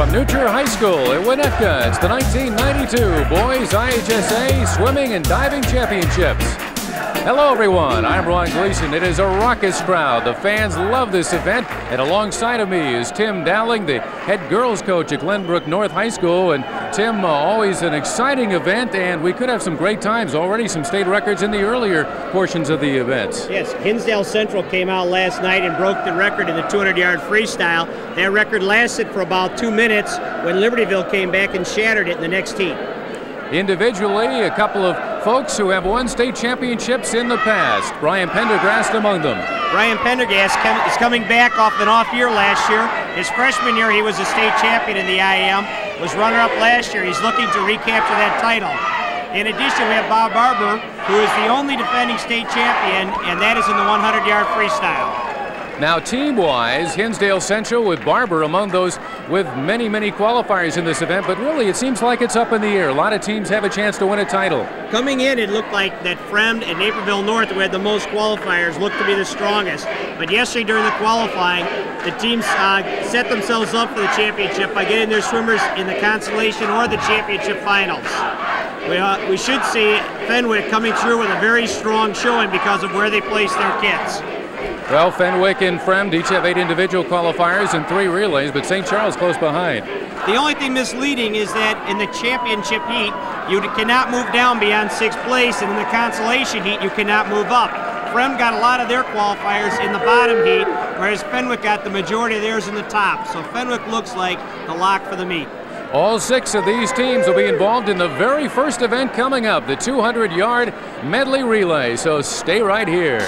from Nutcher High School in Winnetka, it's the 1992 Boys IHSA Swimming and Diving Championships. Hello everyone, I'm Ron Gleason. It is a raucous crowd. The fans love this event, and alongside of me is Tim Dowling, the head girls coach at Glenbrook North High School. And Tim, always an exciting event, and we could have some great times. Already some state records in the earlier portions of the events. Yes, Hinsdale Central came out last night and broke the record in the 200-yard freestyle. That record lasted for about 2 minutes when Libertyville came back and shattered it in the next heat. Individually, a couple of folks who have won state championships in the past. Brian Pendergrast among them. Brian Pendergast is coming back off an off year last year. His freshman year, he was a state champion in the IM, was runner-up last year. He's looking to recapture that title. In addition, we have Bob Barber, who is the only defending state champion, and that is in the 100-yard freestyle. Now, team-wise, Hinsdale Central with Barber among those with many, many qualifiers in this event, but really it seems like it's up in the air. A lot of teams have a chance to win a title. Coming in, it looked like that Fremd and Naperville North, who had the most qualifiers, looked to be the strongest. But yesterday during the qualifying, the teams set themselves up for the championship by getting their swimmers in the consolation or the championship finals. We should see Fenwick coming through with a very strong showing because of where they place their kids. Well, Fenwick and Fremd each have 8 individual qualifiers and 3 relays, but St. Charles close behind. The only thing misleading is that in the championship heat, you cannot move down beyond 6th place, and in the consolation heat, you cannot move up. Fremd got a lot of their qualifiers in the bottom heat, whereas Fenwick got the majority of theirs in the top. So Fenwick looks like the lock for the meet. All 6 of these teams will be involved in the very first event coming up, the 200-yard medley relay. So stay right here.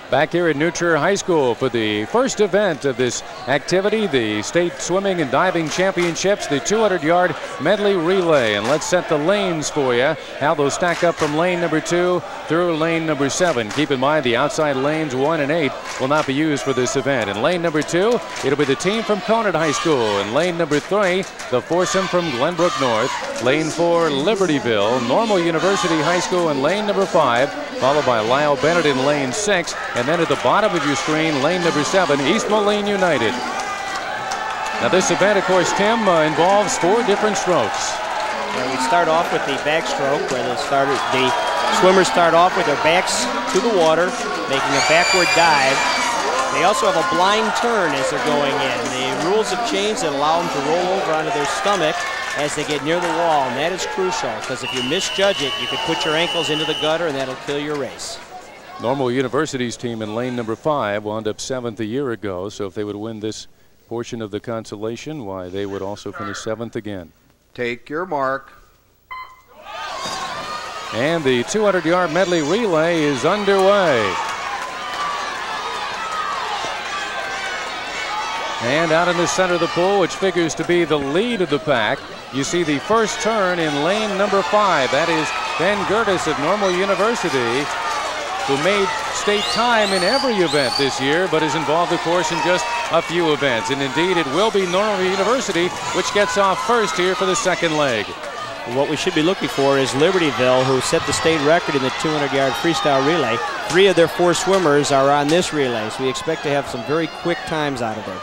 Back here at Nutcher High School for the first event of this activity, the State Swimming and Diving Championships, the 200-yard medley relay. And let's set the lanes for you, how they'll stack up from lane number 2 through lane number 7. Keep in mind the outside lanes 1 and 8 will not be used for this event. In lane number 2, it'll be the team from Conant High School. In lane number 3, the foursome from Glenbrook North. Lane 4, Libertyville, Normal University High School in lane number 5, followed by Lyle Bennett in lane 6. And then at the bottom of your screen, lane number 7, East Moline United. Now this event, of course, Tim, involves 4 different strokes. We start off with the backstroke, where the swimmers start off with their backs to the water, making a backward dive. They also have a blind turn as they're going in. The rules have changed that allow them to roll over onto their stomach as they get near the wall, and that is crucial, because if you misjudge it, you could put your ankles into the gutter, and that'll kill your race. Normal University's team in lane number 5 wound up 7th a year ago, so if they would win this portion of the consolation, why, they would also finish 7th again. Take your mark. And the 200-yard medley relay is underway. And out in the center of the pool, which figures to be the lead of the pack, you see the first turn in lane number 5. That is Ben Gertis of Normal University, who made state time in every event this year, but is involved, of course, in just a few events. And indeed, it will be Normal University which gets off first here for the second leg. What we should be looking for is Libertyville, who set the state record in the 200-yard freestyle relay. 3 of their 4 swimmers are on this relay, so we expect to have some very quick times out of there.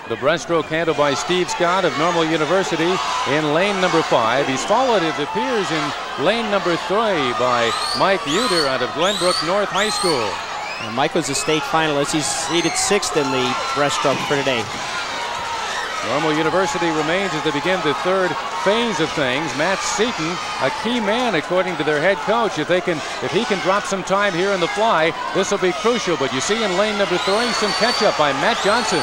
The breaststroke handled by Steve Scott of Normal University in lane number 5. He's followed, it appears, in lane number 3 by Mike Uter out of Glenbrook North High School. And Mike was a state finalist. He's seated 6th in the breaststroke for today. Normal University remains as they begin the 3rd phase of things. Matt Seaton, a key man according to their head coach. If he can drop some time here in the fly, this will be crucial. But you see in lane number 3 some catch-up by Matt Johnson.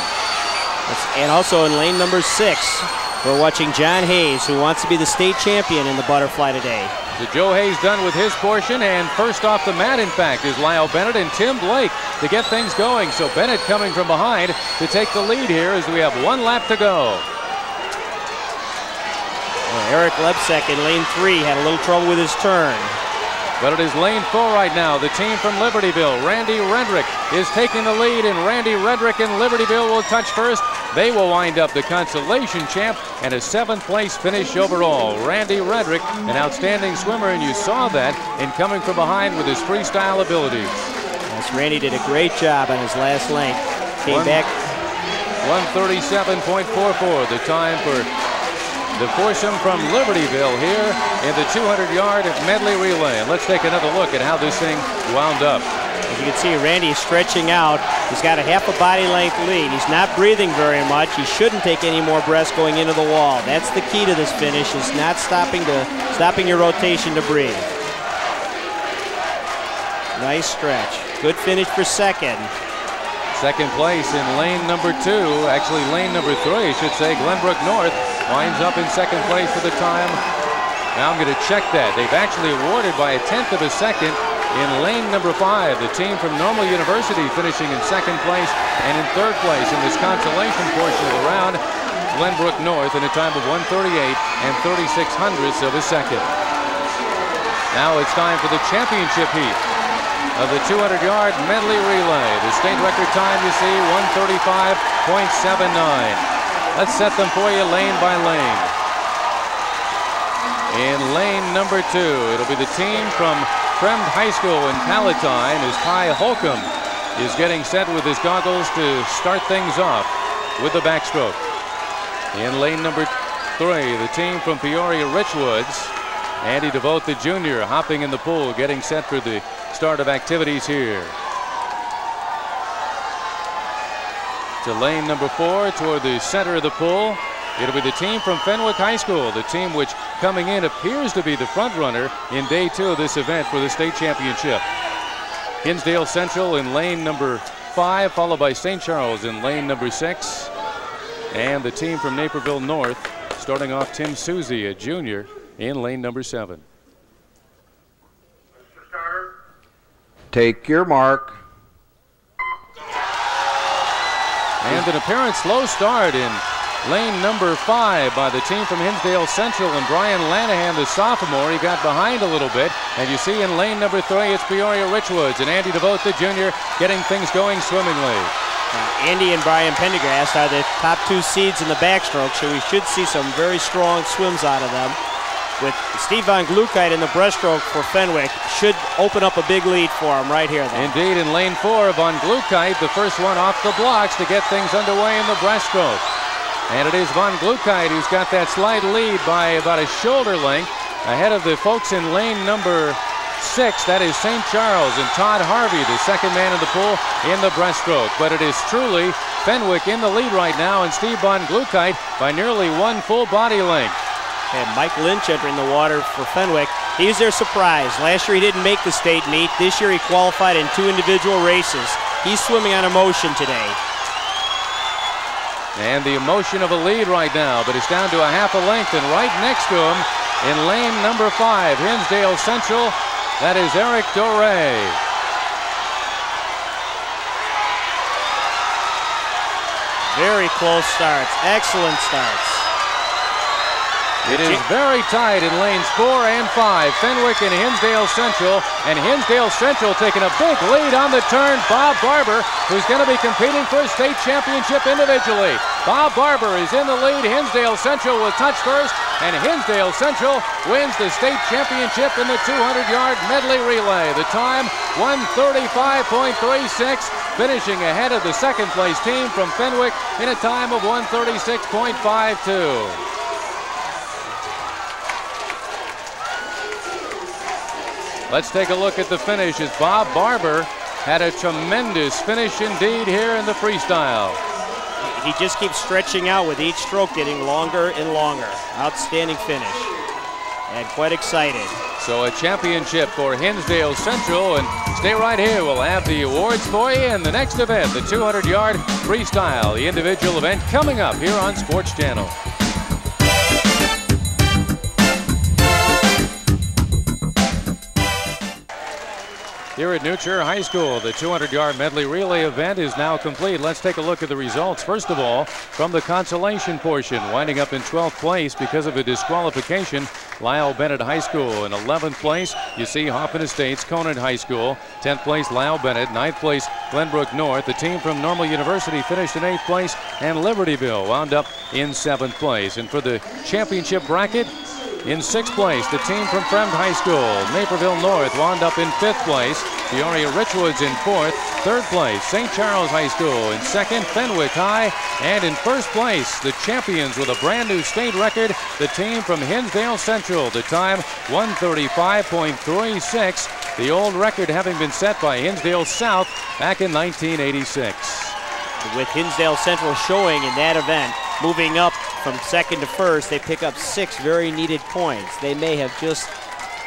And also in lane number 6, we're watching John Hayes, who wants to be the state champion in the butterfly today. So Joe Hayes done with his portion, and first off the mat, in fact, is Lyle Bennett and Tim Blake to get things going. So Bennett coming from behind to take the lead here as we have 1 lap to go. Well, Eric Lepsek in lane 3 had a little trouble with his turn. But it is lane 4 right now. The team from Libertyville, Randy Redrick, is taking the lead, and Randy Redrick and Libertyville will touch first They will wind up the consolation champ and a 7th place finish overall. Randy Redrick, an outstanding swimmer, and you saw that in coming from behind with his freestyle abilities. Yes, Randy did a great job on his last length. Came back 1:37.44, the time for the foursome from Libertyville here in the 200-yard medley relay. And let's take another look at how this thing wound up. As you can see, Randy is stretching out. He's got a half a body length lead. He's not breathing very much. He shouldn't take any more breaths going into the wall. That's the key to this finish, is not stopping your rotation to breathe. Nice stretch. Good finish for second. Second place in lane number 2, actually lane number 3, I should say. Glenbrook North winds up in second place for the time. Now I'm going to check that. They've actually awarded by 1/10 of a second in lane number 5. The team from Normal University finishing in second place, and in third place in this consolation portion of the round, Glenbrook North in a time of 1:38 and 36/100ths of a second. Now it's time for the championship heat of the 200-yard medley relay. The state record time, you see, 1:35.79. Let's set them for you lane by lane. In lane number 2, it'll be the team from Fremd High School in Palatine, as Ty Holcomb is getting set with his goggles to start things off with the backstroke. In lane number 3, the team from Peoria Richwoods, Andy DeVote, the junior, hopping in the pool, getting set for the start of activities here. To lane number 4, toward the center of the pool, it'll be the team from Fenwick High School, the team which coming in appears to be the front runner in day 2 of this event for the state championship. Hinsdale Central in lane number 5, followed by St. Charles in lane number 6. And the team from Naperville North, starting off Tim Susie, a junior, in lane number 7. Take your mark. And an apparent slow start in lane number 5 by the team from Hinsdale Central, and Brian Lanahan, the sophomore, he got behind a little bit. And you see in lane number 3, it's Peoria Richwoods, and Andy DeVote, the junior, getting things going swimmingly. Andy and Brian Pendergast are the top 2 seeds in the backstroke, so we should see some very strong swims out of them. With Steve Von Glukite in the breaststroke for Fenwick, should open up a big lead for him right here, though. Indeed, in lane 4, Von Glukite, the first one off the blocks to get things underway in the breaststroke. And it is Von Glukite who's got that slight lead by about a shoulder length ahead of the folks in lane number 6. That is St. Charles and Todd Harvey, the second man in the pool, in the breaststroke. But it is truly Fenwick in the lead right now, and Steve Von Glukite by nearly 1 full body length. And Mike Lynch entering the water for Fenwick. He's their surprise. Last year he didn't make the state meet. This year he qualified in 2 individual races. He's swimming on emotion today. And the emotion of a lead right now, but it's down to a half a length, and right next to him in lane number 5, Hinsdale Central, that is Eric Doré. Very close starts, excellent starts. It is very tight in lanes 4 and 5. Fenwick and Hinsdale Central, and Hinsdale Central taking a big lead on the turn. Bob Barber, who's going to be competing for a state championship individually. Bob Barber is in the lead. Hinsdale Central will touch first, and Hinsdale Central wins the state championship in the 200-yard medley relay. The time, 1:35.36, finishing ahead of the second place team from Fenwick in a time of 1:36.52. Let's take a look at the finish, as Bob Barber had a tremendous finish indeed here in the freestyle. He just keeps stretching out with each stroke, getting longer and longer. Outstanding finish, and quite excited. So a championship for Hinsdale Central, and stay right here. We'll have the awards for you in the next event, the 200-yard freestyle, the individual event coming up here on Sports Channel. here at Nutcher High School. The 200-yard medley relay event is now complete. Let's take a look at the results. First of all, from the consolation portion, winding up in 12th place because of a disqualification, Lyle Bennett High School. In 11th place, you see Hoffman Estates Conant High School. 10th place, Lyle Bennett. 9th place, Glenbrook North. The team from Normal University finished in 8th place, and Libertyville wound up in 7th place. And for the championship bracket, in 6th place, the team from Fremd High School. Naperville North wound up in 5th place. Peoria Richwoods in 4th. 3rd place, St. Charles High School. In 2nd, Fenwick High. And in 1st place, the champions with a brand new state record, the team from Hinsdale Central. The time, 1:35.36. The old record having been set by Hinsdale South back in 1986. With Hinsdale Central showing in that event, moving up from 2nd to 1st, they pick up 6 very needed points. They may have just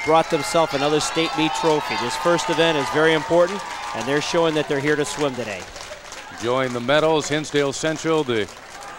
brought themselves another state meet trophy. This first event is very important, and they're showing that they're here to swim today. Enjoying the medals, Hinsdale Central, the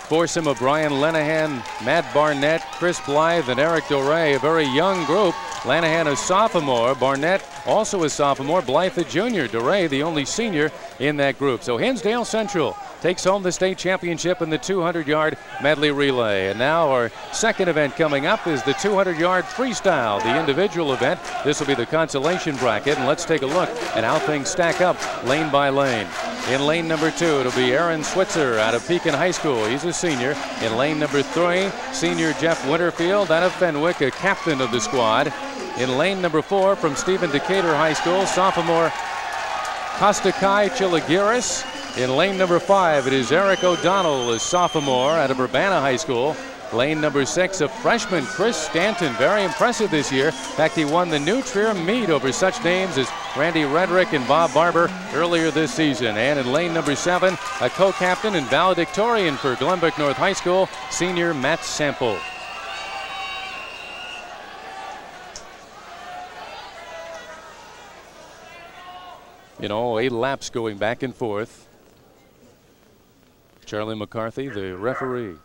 foursome of Brian Lenahan, Matt Barnett, Chris Blythe, and Eric Doré, a very young group. Lenahan a sophomore, Barnett also a sophomore, Blythe a junior, Doré the only senior in that group. So Hinsdale Central takes home the state championship in the 200-yard medley relay. And now our second event coming up is the 200-yard freestyle, the individual event. This will be the consolation bracket, and let's take a look at how things stack up lane by lane. In lane number 2, it'll be Aaron Switzer out of Pekin High School. He's a senior. In lane number 3, senior Jeff Winterfield out of Fenwick, a captain of the squad. In lane number 4, from Stephen Decatur High School, sophomore Kostakai Chiligiris. In lane number 5, it is Eric O'Donnell, a sophomore out of Urbana High School. Lane number 6, a freshman, Chris Stanton, very impressive this year. In fact, he won the New Trier meet over such names as Randy Redrick and Bob Barber earlier this season. And in lane number 7, a co-captain and valedictorian for Glenbrook North High School, senior Matt Sample. You know, 8 laps going back and forth. Charlie McCarthy, the referee.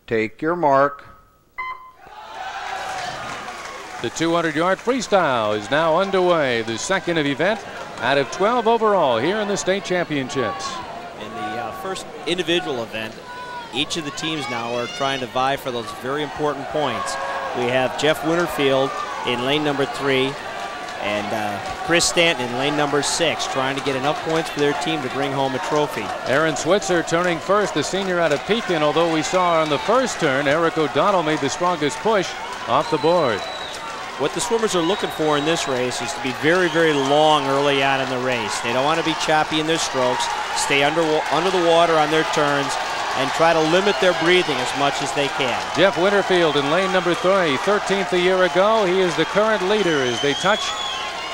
Take your mark. The 200-yard freestyle is now underway. The second event out of 12 overall here in the state championships. In the first individual event, each of the teams now are trying to vie for those very important points. We have Jeff Winterfield in lane number 3 and Chris Stanton in lane number 6 trying to get enough points for their team to bring home a trophy. Aaron Switzer turning first, the senior out of Pekin, although we saw on the first turn Eric O'Donnell made the strongest push off the board. What the swimmers are looking for in this race is to be very, very long early on in the race. They don't want to be choppy in their strokes, stay under the water on their turns, and try to limit their breathing as much as they can. Jeff Winterfield in lane number 3, 13th a year ago. He is the current leader as they touch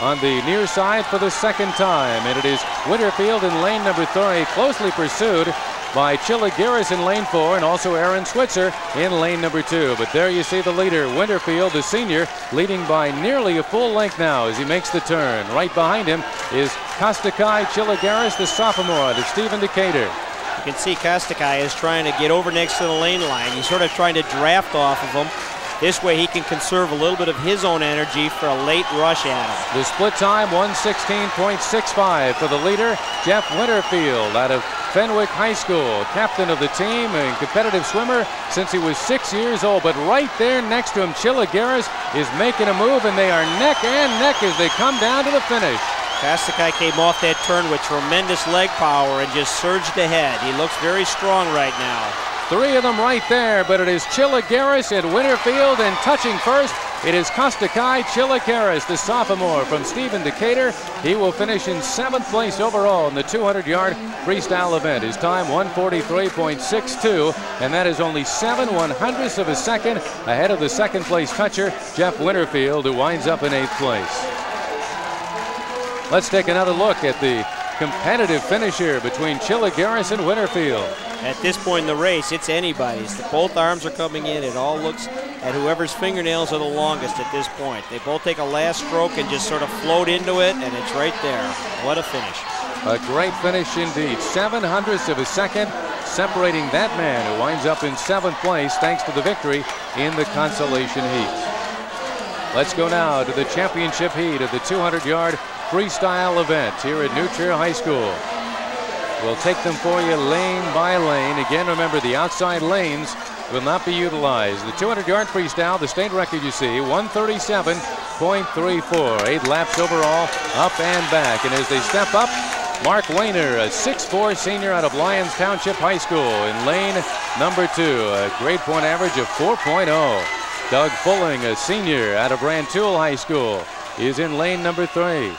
on the near side for the second time. And it is Winterfield in lane number 3, closely pursued by Chiligiris in lane 4 and also Aaron Switzer in lane number 2. But there you see the leader, Winterfield, the senior, leading by nearly a full length now as he makes the turn. Right behind him is Kostakai Chiligiris, the sophomore out of Stephen Decatur. You can see Kostakai is trying to get over next to the lane line. He's sort of trying to draft off of him. This way he can conserve a little bit of his own energy for a late rush at him. The split time, 1:16.65 for the leader, Jeff Winterfield out of Fenwick High School, captain of the team and competitive swimmer since he was 6 years old. But right there next to him, Chiligiris is making a move, and they are neck and neck as they come down to the finish. Kostakai came off that turn with tremendous leg power and just surged ahead. He looks very strong right now. 3 of them right there, but it is Chiligiris and Winterfield, and touching first, it is Kostakai Chiligiris, the sophomore from Stephen Decatur. He will finish in 7th place overall in the 200-yard freestyle event. His time, 1:43.62, and that is only 7/100ths of a second ahead of the second place toucher, Jeff Winterfield, who winds up in 8th place. Let's take another look at the competitive finish here between Chiligiris and Winterfield. At this point in the race, it's anybody's. Both arms are coming in. It all looks at whoever's fingernails are the longest at this point. They both take a last stroke and just sort of float into it, and it's right there. What a finish. A great finish indeed. 7/100ths of a second separating that man who winds up in 7th place thanks to the victory in the consolation heat. Let's go now to the championship heat of the 200-yard freestyle event here at New Trier High School. We'll take them for you lane by lane. Again, remember, the outside lanes will not be utilized. The 200-yard freestyle, the state record you see, 137.34. 8 laps overall, up and back. And as they step up, Mark Wayner, a 6'4" senior out of Lyons Township High School in lane number 2. A grade point average of 4.0. Doug Fulling, a senior out of Rantoul High School, is in lane number 3.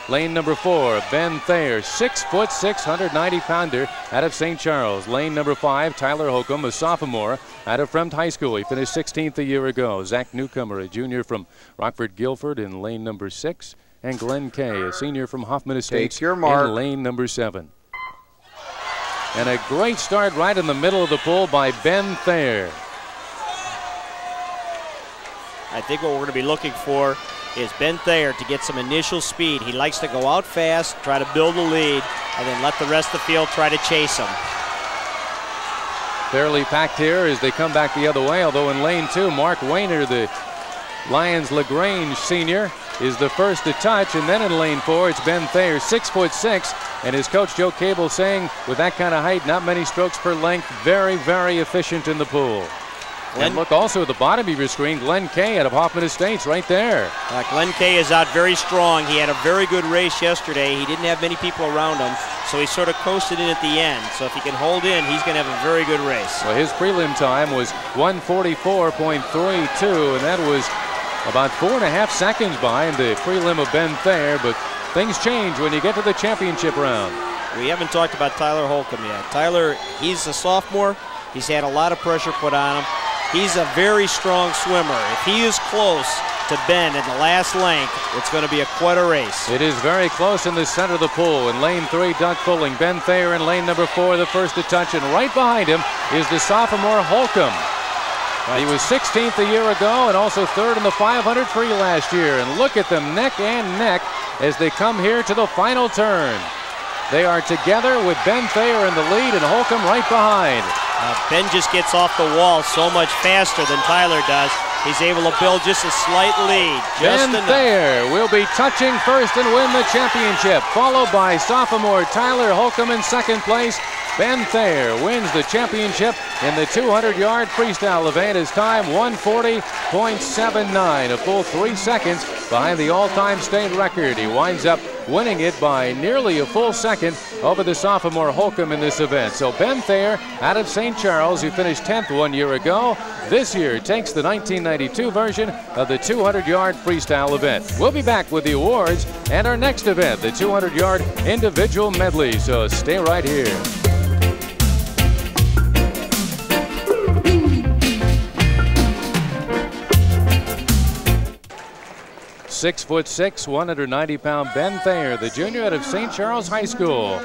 Lane number 4, Ben Thayer, 6'6", 190-pounder out of St. Charles. Lane number 5, Tyler Holcomb, a sophomore out of Fremd High School. He finished 16th a year ago. Zach Newcomer, a junior from Rockford Guilford, in lane number 6. And Glenn Kay, a senior from Hoffman Estates, in lane number 7. And a great start right in the middle of the pool by Ben Thayer. I think what we're going to be looking for is Ben Thayer to get some initial speed. He likes to go out fast, try to build a lead, and then let the rest of the field try to chase him. Fairly packed here as they come back the other way, although in lane 2, Mark Wayner, the Lyons LaGrange senior, is the first to touch. And then in lane 4, it's Ben Thayer, 6'6", and his coach Joe Cable saying with that kind of height, not many strokes per length, very, very efficient in the pool. And look also at the bottom of your screen, Glenn Kay out of Hoffman Estates right there. Glenn Kay is out very strong. He had a very good race yesterday. He didn't have many people around him, so he sort of coasted in at the end. So if he can hold in, he's going to have a very good race. Well, his prelim time was 1:44.32, and that was about 4.5 seconds behind the prelim of Ben Thayer, but things change when you get to the championship round. We haven't talked about Tyler Holcomb yet. Tyler, he's a sophomore. He's had a lot of pressure put on him. He's a very strong swimmer. If he is close to Ben in the last length, it's going to be quite a race. It is very close in the center of the pool. In lane 3, Doug Fulling. Ben Thayer in lane number 4, the first to touch, and right behind him is the sophomore Holcomb. He was 16th a year ago and also 3rd in the 500 free last year. And look at them neck and neck as they come here to the final turn. They are together with Ben Thayer in the lead and Holcomb right behind. Ben just gets off the wall so much faster than Tyler does. He's able to build just a slight lead. Ben Thayer will be touching first and win the championship, followed by sophomore Tyler Holcomb in second place. Ben Thayer wins the championship in the 200-yard freestyle event. His time 1:40.79, a full 3 seconds behind the all-time state record. He winds up winning it by nearly a full second over the sophomore Holcomb in this event. So Ben Thayer out of St. Charles, who finished 10th 1 year ago, this year takes the 1992 version of the 200-yard freestyle event. We'll be back with the awards and our next event, the 200-yard individual medley. So stay right here. 6'6", 190-pound Ben Thayer, the junior out of St. Charles High School,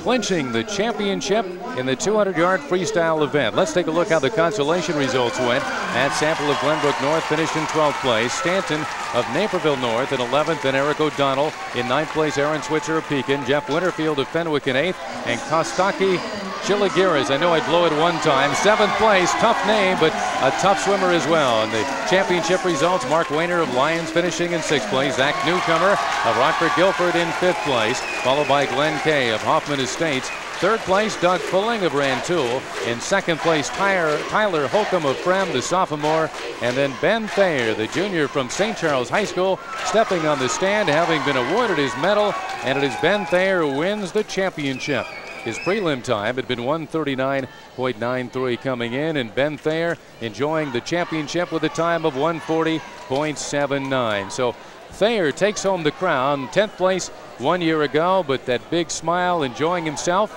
clinching the championship in the 200-yard freestyle event. Let's take a look how the consolation results went. Matt Sample of Glenbrook North finished in 12th place. Stanton of Naperville North in 11th, and Eric O'Donnell in 9th place. Aaron Switzer of Pekin, Jeff Winterfield of Fenwick in 8th, and Kostaki Chiligiris, I know I blew it one time, 7th place. Tough name, but a tough swimmer as well. And the championship results, Mark Wayner of Lyons finishing in 6th place. Zach Newcomer of Rockford Guilford in 5th place, followed by Glenn Kay of Hoffman Estates. 3rd place, Doug Fulling of Rantoul. In 2nd place, Tyler Holcomb of Fremd, the sophomore. And then Ben Thayer, the junior from St. Charles High School, stepping on the stand, having been awarded his medal. And it is Ben Thayer who wins the championship. His prelim time had been 1:39.93 coming in, and Ben Thayer enjoying the championship with a time of 1:40.79. So Thayer takes home the crown, 10th place 1 year ago, but that big smile, enjoying himself,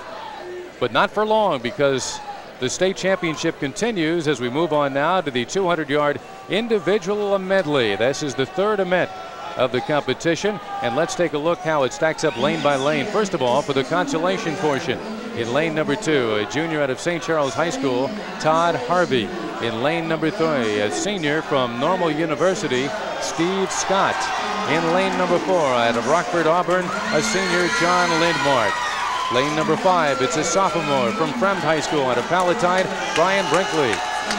but not for long, because the state championship continues as we move on now to the 200-yard individual medley. This is the 3rd event of the competition, and let's take a look how it stacks up lane by lane. First of all, for the consolation portion, in lane number 2, a junior out of St. Charles High School, Todd Harvey. In lane number 3, a senior from Normal University, Steve Scott. In lane number 4, out of Rockford, Auburn, a senior, John Lindmark. Lane number 5, it's a sophomore from Fremd High School out of Palatine, Brian Brinkley.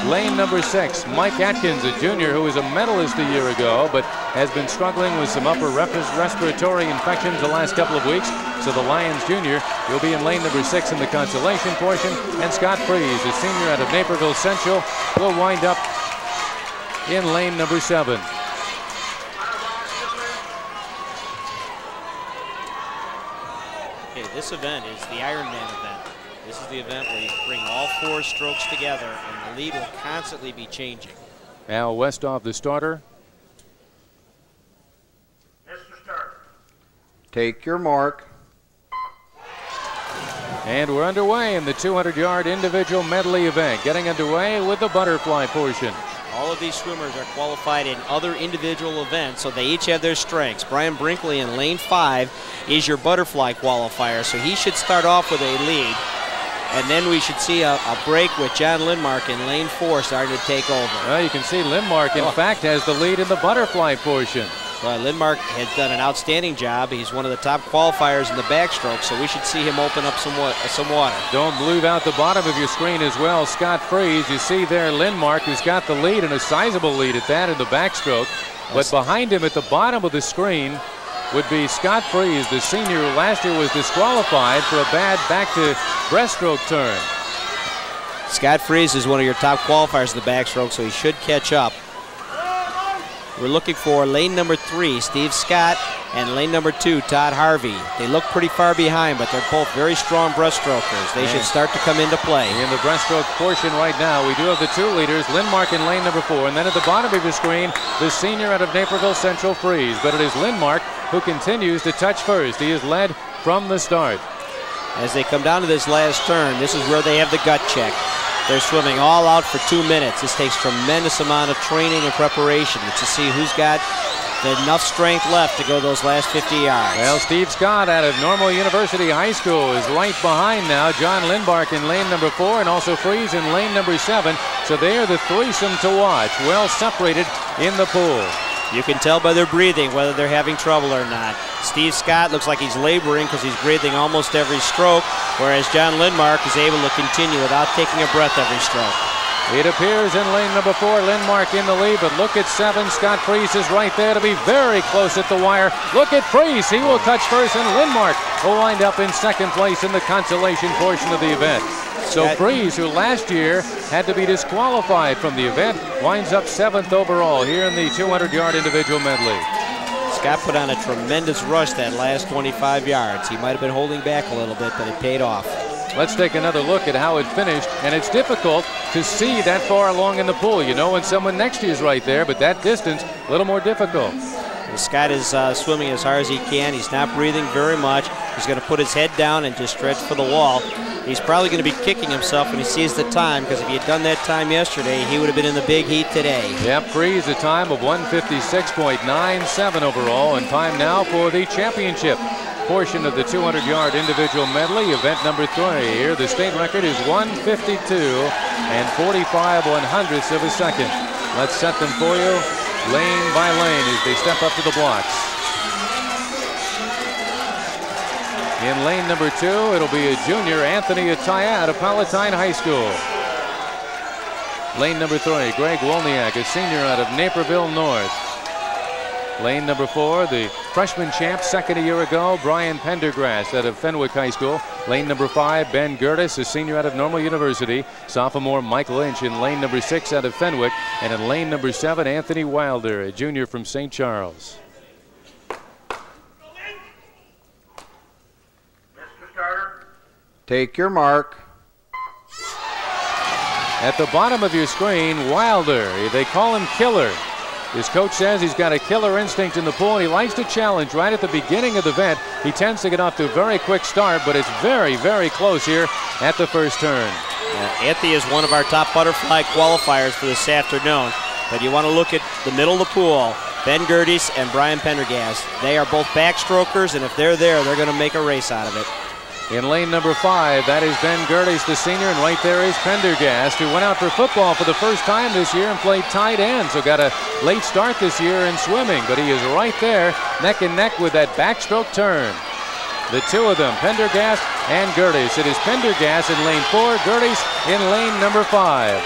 Lane number 6, Mike Atkins, a junior who was a medalist a year ago, but has been struggling with some upper respiratory infections the last couple of weeks. So the Lions junior will be in lane number 6 in the consolation portion. And Scott Freeze, a senior out of Naperville Central, will wind up in lane number 7. Okay, this event is the Ironman event. This is the event where you bring all 4 strokes together, and the lead will constantly be changing. Al Westhoff, the starter. Mr. Starter. Take your mark. And we're underway in the 200-yard individual medley event. Getting underway with the butterfly portion. All of these swimmers are qualified in other individual events, so they each have their strengths. Brian Brinkley in lane 5 is your butterfly qualifier, so he should start off with a lead. And then we should see a break with John Lindmark in lane 4 starting to take over. Well, you can see Lindmark, in fact, has the lead in the butterfly portion. Well, Lindmark has done an outstanding job. He's one of the top qualifiers in the backstroke, so we should see him open up some water. Don't leave out the bottom of your screen as well. Scott Freeze, you see there Lindmark, who's got the lead, and a sizable lead at that in the backstroke. But behind him at the bottom of the screen would be Scott Freeze, the senior who last year was disqualified for a bad back to breaststroke turn. Scott Freeze is one of your top qualifiers in the backstroke, so he should catch up. We're looking for lane number 3, Steve Scott, and lane number 2, Todd Harvey. They look pretty far behind, but they're both very strong breaststrokers. They should start to come into play. In the breaststroke portion right now, we do have the 2 leaders, Lindmark in lane number 4, and then at the bottom of your screen, the senior out of Naperville Central, Freeze. But it is Lindmark who continues to touch first. He is led from the start. As they come down to this last turn, this is where they have the gut check. They're swimming all out for 2 minutes. This takes tremendous amount of training and preparation to see who's got enough strength left to go those last 50 yards. Well, Steve Scott out of Normal University High School is right behind now. John Lindmark in lane number 4 and also Freeze in lane number 7. So they are the threesome to watch, well separated in the pool. You can tell by their breathing whether they're having trouble or not. Steve Scott looks like he's laboring because he's breathing almost every stroke, whereas John Lindmark is able to continue without taking a breath every stroke. It appears in lane number 4, Lindmark in the lead, but look at 7. Scott Freeze is right there to be very close at the wire. Look at Freeze. He will touch first, and Lindmark will wind up in 2nd place in the consolation portion of the event. So Freeze, who last year had to be disqualified from the event, winds up 7th overall here in the 200-yard individual medley. Scott put on a tremendous rush that last 25 yards. He might have been holding back a little bit, but it paid off. Let's take another look at how it finished, and it's difficult to see that far along in the pool. You know when someone next to you is right there, but that distance, a little more difficult. And Scott is swimming as hard as he can. He's not breathing very much. He's going to put his head down and just stretch for the wall. He's probably going to be kicking himself when he sees the time, because if he had done that time yesterday, he would have been in the big heat today. Yep, Freeze a time of 1:56.97 overall, and time now for the championship portion of the 200-yard individual medley, event number 3. Here the state record is 1:52 and 45/100ths of a second. Let's set them for you lane by lane as they step up to the blocks. In lane number 2, it'll be a junior, Anthony Ataya out of Palatine High School. Lane number 3, Greg Wolniak, a senior out of Naperville North. Lane number 4, the freshman champ, 2nd a year ago, Brian Pendergrass out of Fenwick High School. Lane number 5, Ben Gertis, a senior out of Normal University. Sophomore Mike Lynch in lane number 6 out of Fenwick. And in lane number 7, Anthony Wilder, a junior from St. Charles. Take your mark. At the bottom of your screen, Wilder. They call him Killer. His coach says he's got a killer instinct in the pool, and he likes to challenge right at the beginning of the event. He tends to get off to a very quick start, but it's very, very close here at the first turn. Anthony is one of our top butterfly qualifiers for this afternoon, but you want to look at the middle of the pool. Ben Gertis and Brian Pendergast. They are both backstrokers, and if they're there, they're going to make a race out of it. In lane number 5, that is Ben Gertis, the senior, and right there is Pendergast, who went out for football for the first time this year and played tight end, so got a late start this year in swimming, but he is right there, neck and neck with that backstroke turn. The 2 of them, Pendergast and Gertis. It is Pendergast in lane 4, Gertis in lane number 5.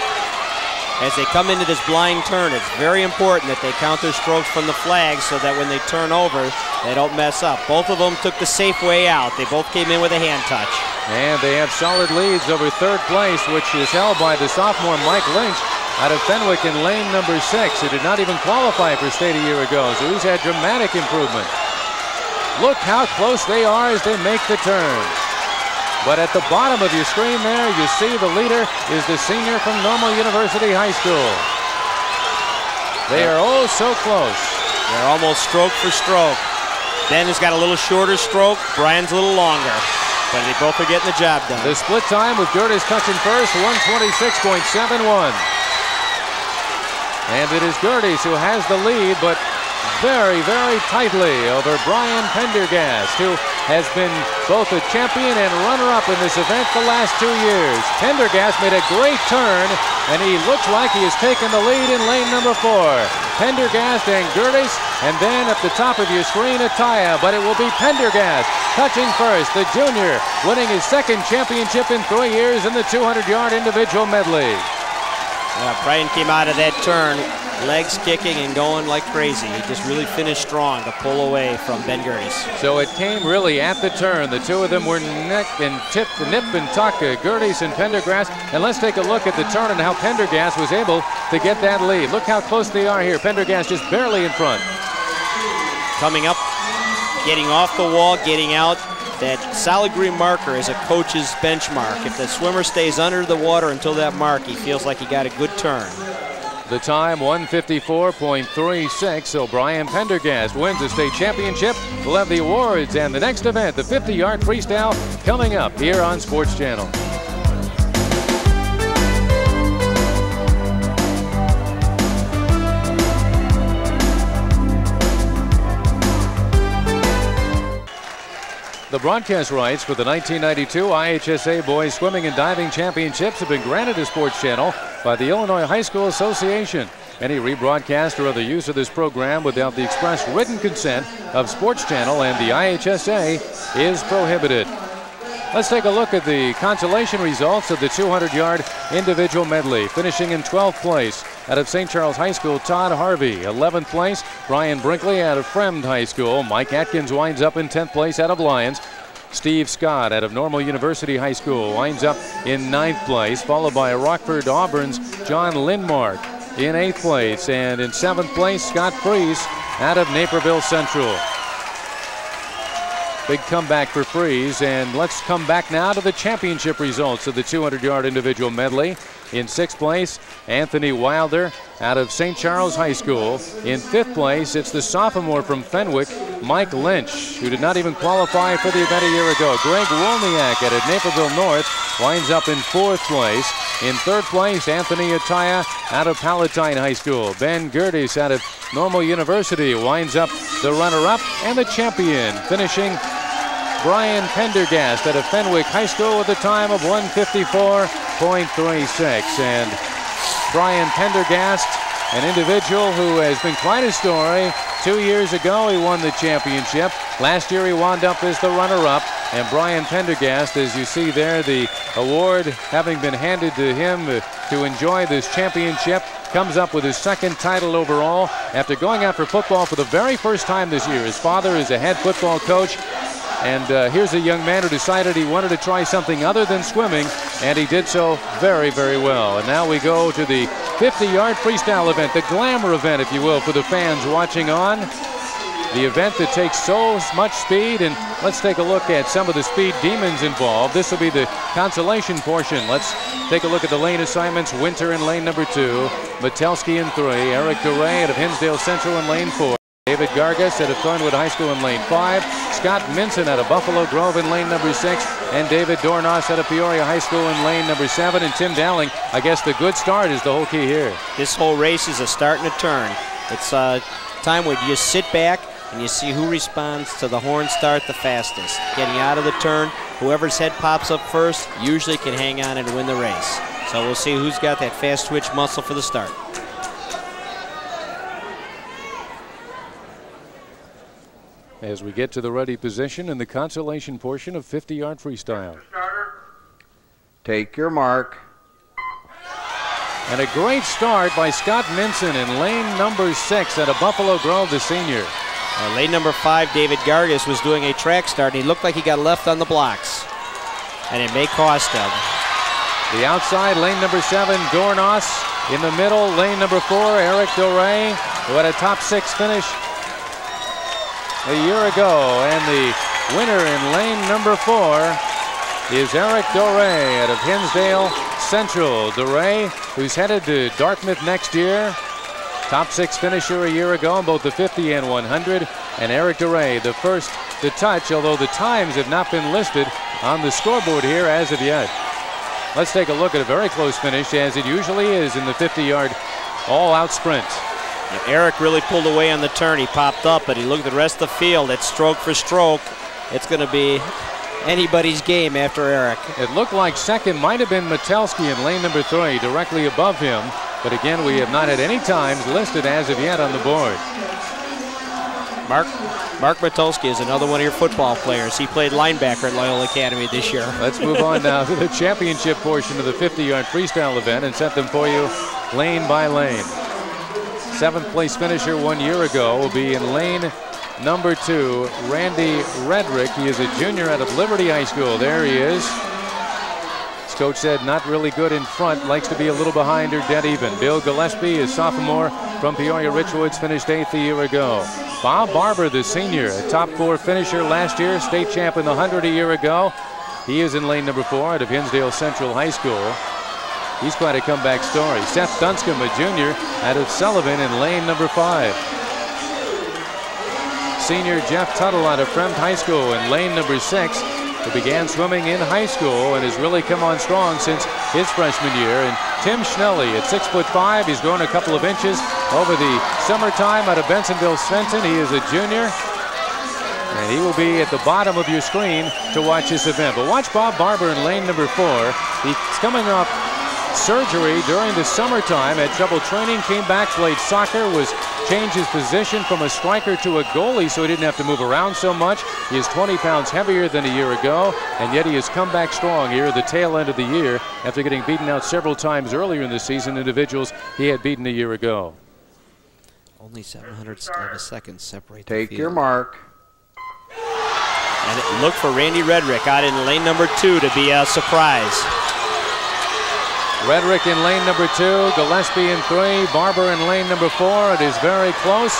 as they come into this blind turn, it's very important that they count their strokes from the flag so that when they turn over, they don't mess up. Both of them took the safe way out. They both came in with a hand touch. And they have solid leads over third place, which is held by the sophomore Mike Lynch out of Fenwick in lane number 6, who did not even qualify for state a year ago, so he's had dramatic improvement. Look how close they are as they make the turn. But at the bottom of your screen there, you see the leader is the senior from Normal University High School. They are oh so close. They're almost stroke for stroke. Ben has got a little shorter stroke, Brian's a little longer. But they both are getting the job done. The split time with Gertis touching first, 126.71. And it is Gertis who has the lead, but very, very tightly over Brian Pendergast, who has been both a champion and runner-up in this event the last 2 years. Pendergast made a great turn, and he looks like he has taken the lead in lane number 4. Pendergast and Gertis, and then at the top of your screen, Ataya, but it will be Pendergast touching first, the junior, winning his second championship in 3 years in the 200-yard individual medley. Brian came out of that turn, legs kicking and going like crazy. He just really finished strong to pull away from Ben Gertis. So it came really at the turn. The two of them were nip and tuck, Gertis and Pendergast. And let's take a look at the turn and how Pendergast was able to get that lead. Look how close they are here. Pendergast just barely in front. Coming up, getting off the wall, getting out. That solid green marker is a coach's benchmark. If the swimmer stays under the water until that mark, he feels like he got a good turn. The time, 154.36, so Brian Pendergast wins the state championship. We'll have the awards and the next event, the 50-yard freestyle, coming up here on Sports Channel. The broadcast rights for the 1992 IHSA Boys Swimming and Diving Championships have been granted to Sports Channel by the Illinois High School Association. Any rebroadcast or other use of this program without the express written consent of Sports Channel and the IHSA is prohibited. Let's take a look at the consolation results of the 200-yard individual medley. Finishing in 12th place out of St. Charles High School, Todd Harvey. 11th place, Brian Brinkley out of Fremd High School. Mike Atkins winds up in 10th place out of Lyons. Steve Scott out of Normal University High School winds up in 9th place, followed by Rockford Auburn's John Lindmark in 8th place. And in 7th place, Scott FREESE out of Naperville Central. Big comeback for FREESE, and let's come back now to the championship results of the 200-yard individual medley. In 6th place, Anthony Wilder out of St. Charles High School. In 5th place, it's the sophomore from Fenwick, Mike Lynch, who did not even qualify for the event a year ago. Greg Wolniak out of Naperville North winds up in 4th place. In 3rd place, Anthony Ataya out of Palatine High School. Ben Gertis out of Normal University winds up the runner-up and the champion, finishing Brian Pendergast out of Fenwick High School with a time of 154.36. And Brian Pendergast, an individual who has been quite a story. 2 years ago, he won the championship. Last year, he wound up as the runner-up. And Brian Pendergast, as you see there, the award having been handed to him to enjoy this championship, comes up with his 2nd title overall after going out for football for the very first time this year. His father is a head football coach. And here's a young man who decided he wanted to try something other than swimming, and he did so very, very well. And now we go to the 50-yard freestyle event, the glamour event, if you will, for the fans watching on. The event that takes so much speed, and let's take a look at some of the speed demons involved. This will be the consolation portion. Let's take a look at the lane assignments. Winter in lane number 2, Metelsky in 3, Eric Duray out of Hinsdale Central in lane 4. David Gargas out of Thornwood High School in lane 5, Scott Minson out of Buffalo Grove in lane number 6, and David Dornos out of Peoria High School in lane number 7. And Tim Dowling, I guess the good start is the whole key here. This whole race is a start and a turn. It's a time where you just sit back and you see who responds to the horn start the fastest. Getting out of the turn, whoever's head pops up first usually can hang on and win the race. So we'll see who's got that fast twitch muscle for the start. As we get to the ready position in the consolation portion of 50-yard freestyle. Take your mark. And a great start by Scott Minson in lane number 6 out of Buffalo Grove, the senior. Lane number 5, David Gargas, was doing a track start. And he looked like he got left on the blocks. And it may cost him. The outside, lane number 7, Dornos. In the middle, lane number 4, Eric Doré, who had a top 6 finish a year ago. And the winner in lane number 4 is Eric Doré out of Hinsdale Central. Doré, who's headed to Dartmouth next year. Top 6 finisher a year ago on both the 50 and 100. And Eric Doré, the first to touch, although the times have not been listed on the scoreboard here as of yet. Let's take a look at a very close finish, as it usually is in the 50-yard all-out sprint. And Eric really pulled away on the turn. He popped up, but he looked at the rest of the field. It's stroke for stroke. It's going to be anybody's game after Eric. It looked like second might have been Metelski in lane number 3, directly above him. But again, we have not had any times listed as of yet on the board. Mark Metelski is another one of your football players. He played linebacker at Loyola Academy this year. Let's move on now to the championship portion of the 50-yard freestyle event and set them for you lane by lane. 7th place finisher 1 year ago will be in lane number 2, Randy Redrick. He is a junior out of Liberty High School. There he is. His coach said not really good in front, likes to be a little behind or dead even. Bill Gillespie is sophomore from Peoria Richwoods, finished 8th a year ago. Bob Barber, the senior, a top 4 finisher last year, state champ in the 100 a year ago. He is in lane number 4 out of Hinsdale Central High School. He's quite a comeback story. Seth Dunscombe, a junior out of Sullivan, in lane number 5. Senior Jeff Tuttle out of Fremd High School in lane number 6, who began swimming in high school and has really come on strong since his freshman year. And Tim Schnelly at 6'5", he's grown a couple of inches over the summertime out of Bensonville Svenson. He is a junior, and he will be at the bottom of your screen to watch this event. But watch Bob Barber in lane number 4. He's coming off surgery during the summertime, had trouble training, came back, played soccer, changed his position from a striker to a goalie so he didn't have to move around so much. He is 20 pounds heavier than a year ago, and yet he has come back strong here at the tail end of the year after getting beaten out several times earlier in the season, individuals he had beaten a year ago. Only 700ths of a second separate the Take field. your mark. And look for Randy Redrick out in lane number 2 to be a surprise. Redrick in lane number 2, Gillespie in 3, Barber in lane number 4. It is very close,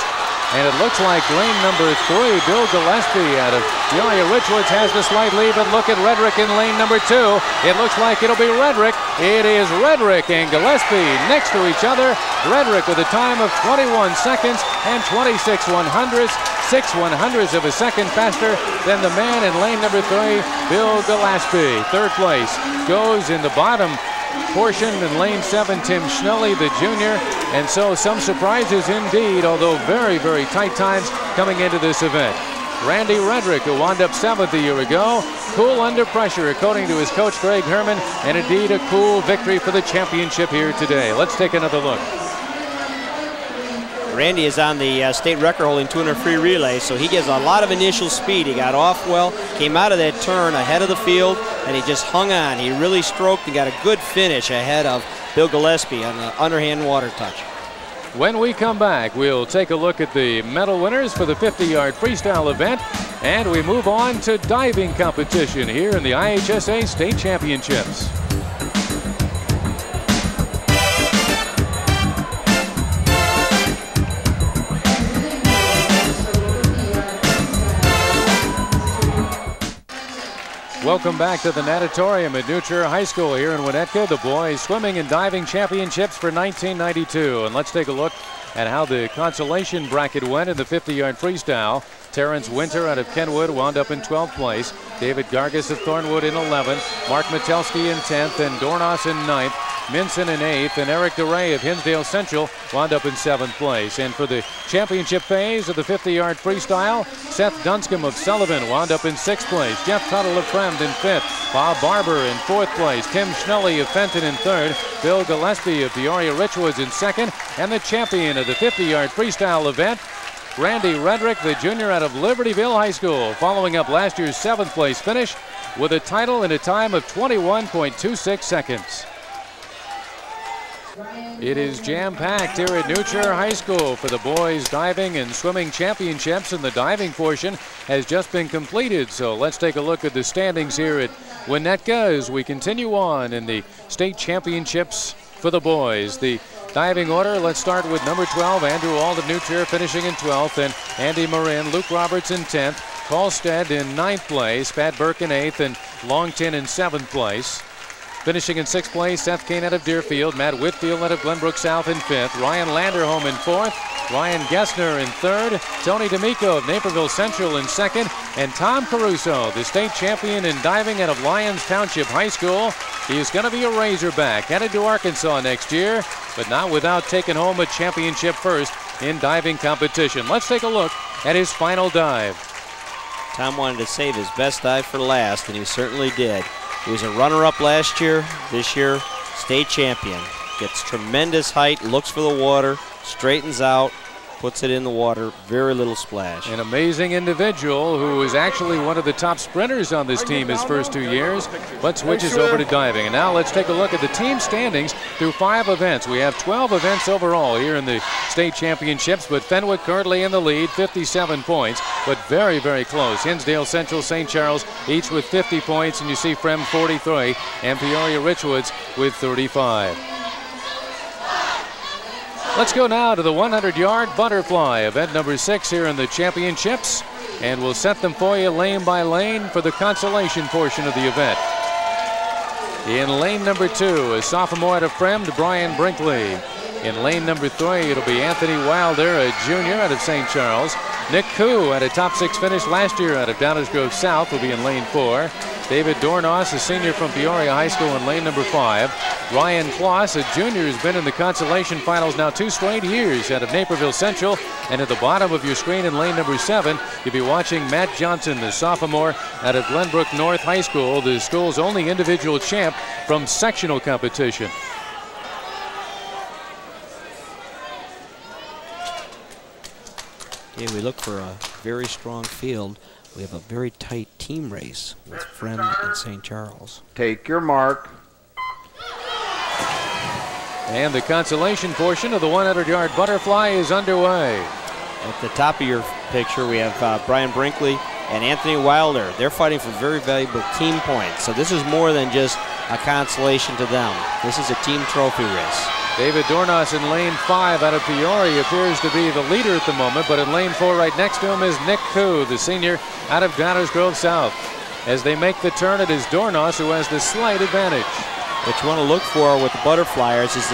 and it looks like lane number 3, Bill Gillespie out of Peoria Richwoods, has the slight lead, but look at Redrick in lane number 2. It looks like it'll be Redrick. It is Redrick and Gillespie next to each other. Redrick with a time of 21 seconds and 26 100ths. 6 100ths of a second faster than the man in lane number 3, Bill Gillespie. Third place goes in the bottom portion in lane 7, Tim Schnelly, the junior. And so some surprises indeed, although very, very tight times coming into this event. Randy Redrick, who wound up 7th a year ago, cool under pressure, according to his coach Greg Herman, and indeed a cool victory for the championship here today. Let's take another look. Randy is on the state record holding 200 free relay, so he gets a lot of initial speed. He got off well, came out of that turn ahead of the field, and he just hung on. He really stroked and got a good finish ahead of Bill Gillespie on the underhand water touch. When we come back, we'll take a look at the medal winners for the 50-yard freestyle event, and we move on to diving competition here in the IHSA State Championships. Welcome back to the natatorium at New Trier High School here in Winnetka. The boys swimming and diving championships for 1992. And let's take a look at how the consolation bracket went in the 50-yard freestyle. Terrence Winter out of Kenwood wound up in 12th place. David Gargas of Thornwood in 11th. Mark Metelski in 10th, and Dornos in 9th. Minson in 8th, and Eric DeRay of Hinsdale Central wound up in 7th place. And for the championship phase of the 50-yard freestyle, Seth Dunscombe of Sullivan wound up in 6th place. Jeff Tuttle of Fremd in 5th. Bob Barber in 4th place. Tim Schnelly of Fenton in 3rd. Bill Gillespie of Peoria Richwoods in 2nd. And the champion of the 50-yard freestyle event, Randy Redrick, the junior out of Libertyville High School, following up last year's 7th place finish with a title in a time of 21.26 seconds. It is jam-packed here at Nutcher High School for the boys diving and swimming championships, and the diving portion has just been completed. So let's take a look at the standings here at Winnetka as we continue on in the state championships for the boys. The diving order, let's start with number 12, Andrew Auld of Nutcher finishing in 12th, and Andy Marin, Luke Roberts in 10th, Colstead in 9th place, Pat Burke in 8th, and Longton in 7th place. Finishing in 6th place, Seth Kane out of Deerfield, Matt Whitfield out of Glenbrook South in 5th, Ryan Landerholm in 4th, Ryan Gessner in 3rd, Tony D'Amico of Naperville Central in 2nd, and Tom Caruso, the state champion in diving out of Lyons Township High School. He is going to be a Razorback, headed to Arkansas next year, but not without taking home a championship first in diving competition. Let's take a look at his final dive. Tom wanted to save his best dive for last, and he certainly did. He was a runner-up last year. This year, state champion. Gets tremendous height, looks for the water, straightens out, puts it in the water, very little splash. An amazing individual who is actually one of the top sprinters on this team his first 2 years, but switches over to diving. And now let's take a look at the team standings through 5 events. We have 12 events overall here in the state championships, but Fenwick currently in the lead, 57 points, but very, very close. Hinsdale Central, St. Charles, each with 50 points, and you see Frem 43, and Peoria Richwoods with 35. Let's go now to the 100-yard butterfly, event number 6 here in the championships, and we'll set them for you lane by lane for the consolation portion of the event. In lane number 2, a sophomore out of Fremd, Brian Brinkley. In lane number 3, it'll be Anthony Wilder, a junior out of St. Charles. Nick Koo had a top 6 finish last year out of Downers Grove South, will be in lane 4. David Dornos, a senior from Peoria High School, in lane number 5. Ryan Kloss, a junior who's been in the consolation finals now 2 straight years out of Naperville Central. And at the bottom of your screen in lane number 7, you'll be watching Matt Johnson, the sophomore out of Glenbrook North High School, the school's only individual champ from sectional competition. Okay, we look for a very strong field. We have a very tight team race with Fremd and St. Charles. Take your mark. And the consolation portion of the 100-yard butterfly is underway. At the top of your picture, we have Brian Brinkley and Anthony Wilder. They're fighting for very valuable team points. So this is more than just a consolation to them. This is a team trophy race. David Dornos in lane 5 out of Peoria appears to be the leader at the moment, but in lane 4 right next to him is Nick Koo, the senior out of Downers Grove South. As they make the turn, it is Dornos who has the slight advantage. What you want to look for with the butterflyers is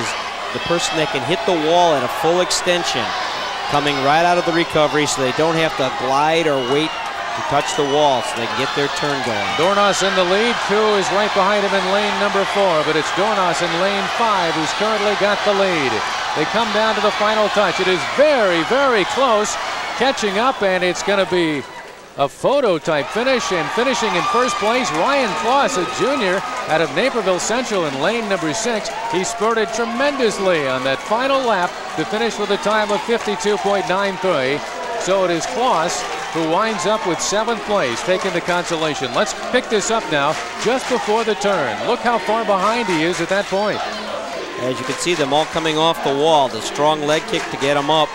the person that can hit the wall at a full extension, coming right out of the recovery so they don't have to glide or wait to touch the wall so they can get their turn going. Dornos in the lead. Koo is right behind him in lane number 4, but it's Dornos in lane 5 who's currently got the lead. They come down to the final touch. It is very, very close, catching up, and it's going to be a photo-type finish. And finishing in first place, Ryan Kloss, a junior out of Naperville Central in lane number 6. He spurted tremendously on that final lap to finish with a time of 52.93. So it is Kloss who winds up with 7th place, taking the consolation. Let's pick this up now, just before the turn. Look how far behind he is at that point. As you can see them all coming off the wall, the strong leg kick to get them up.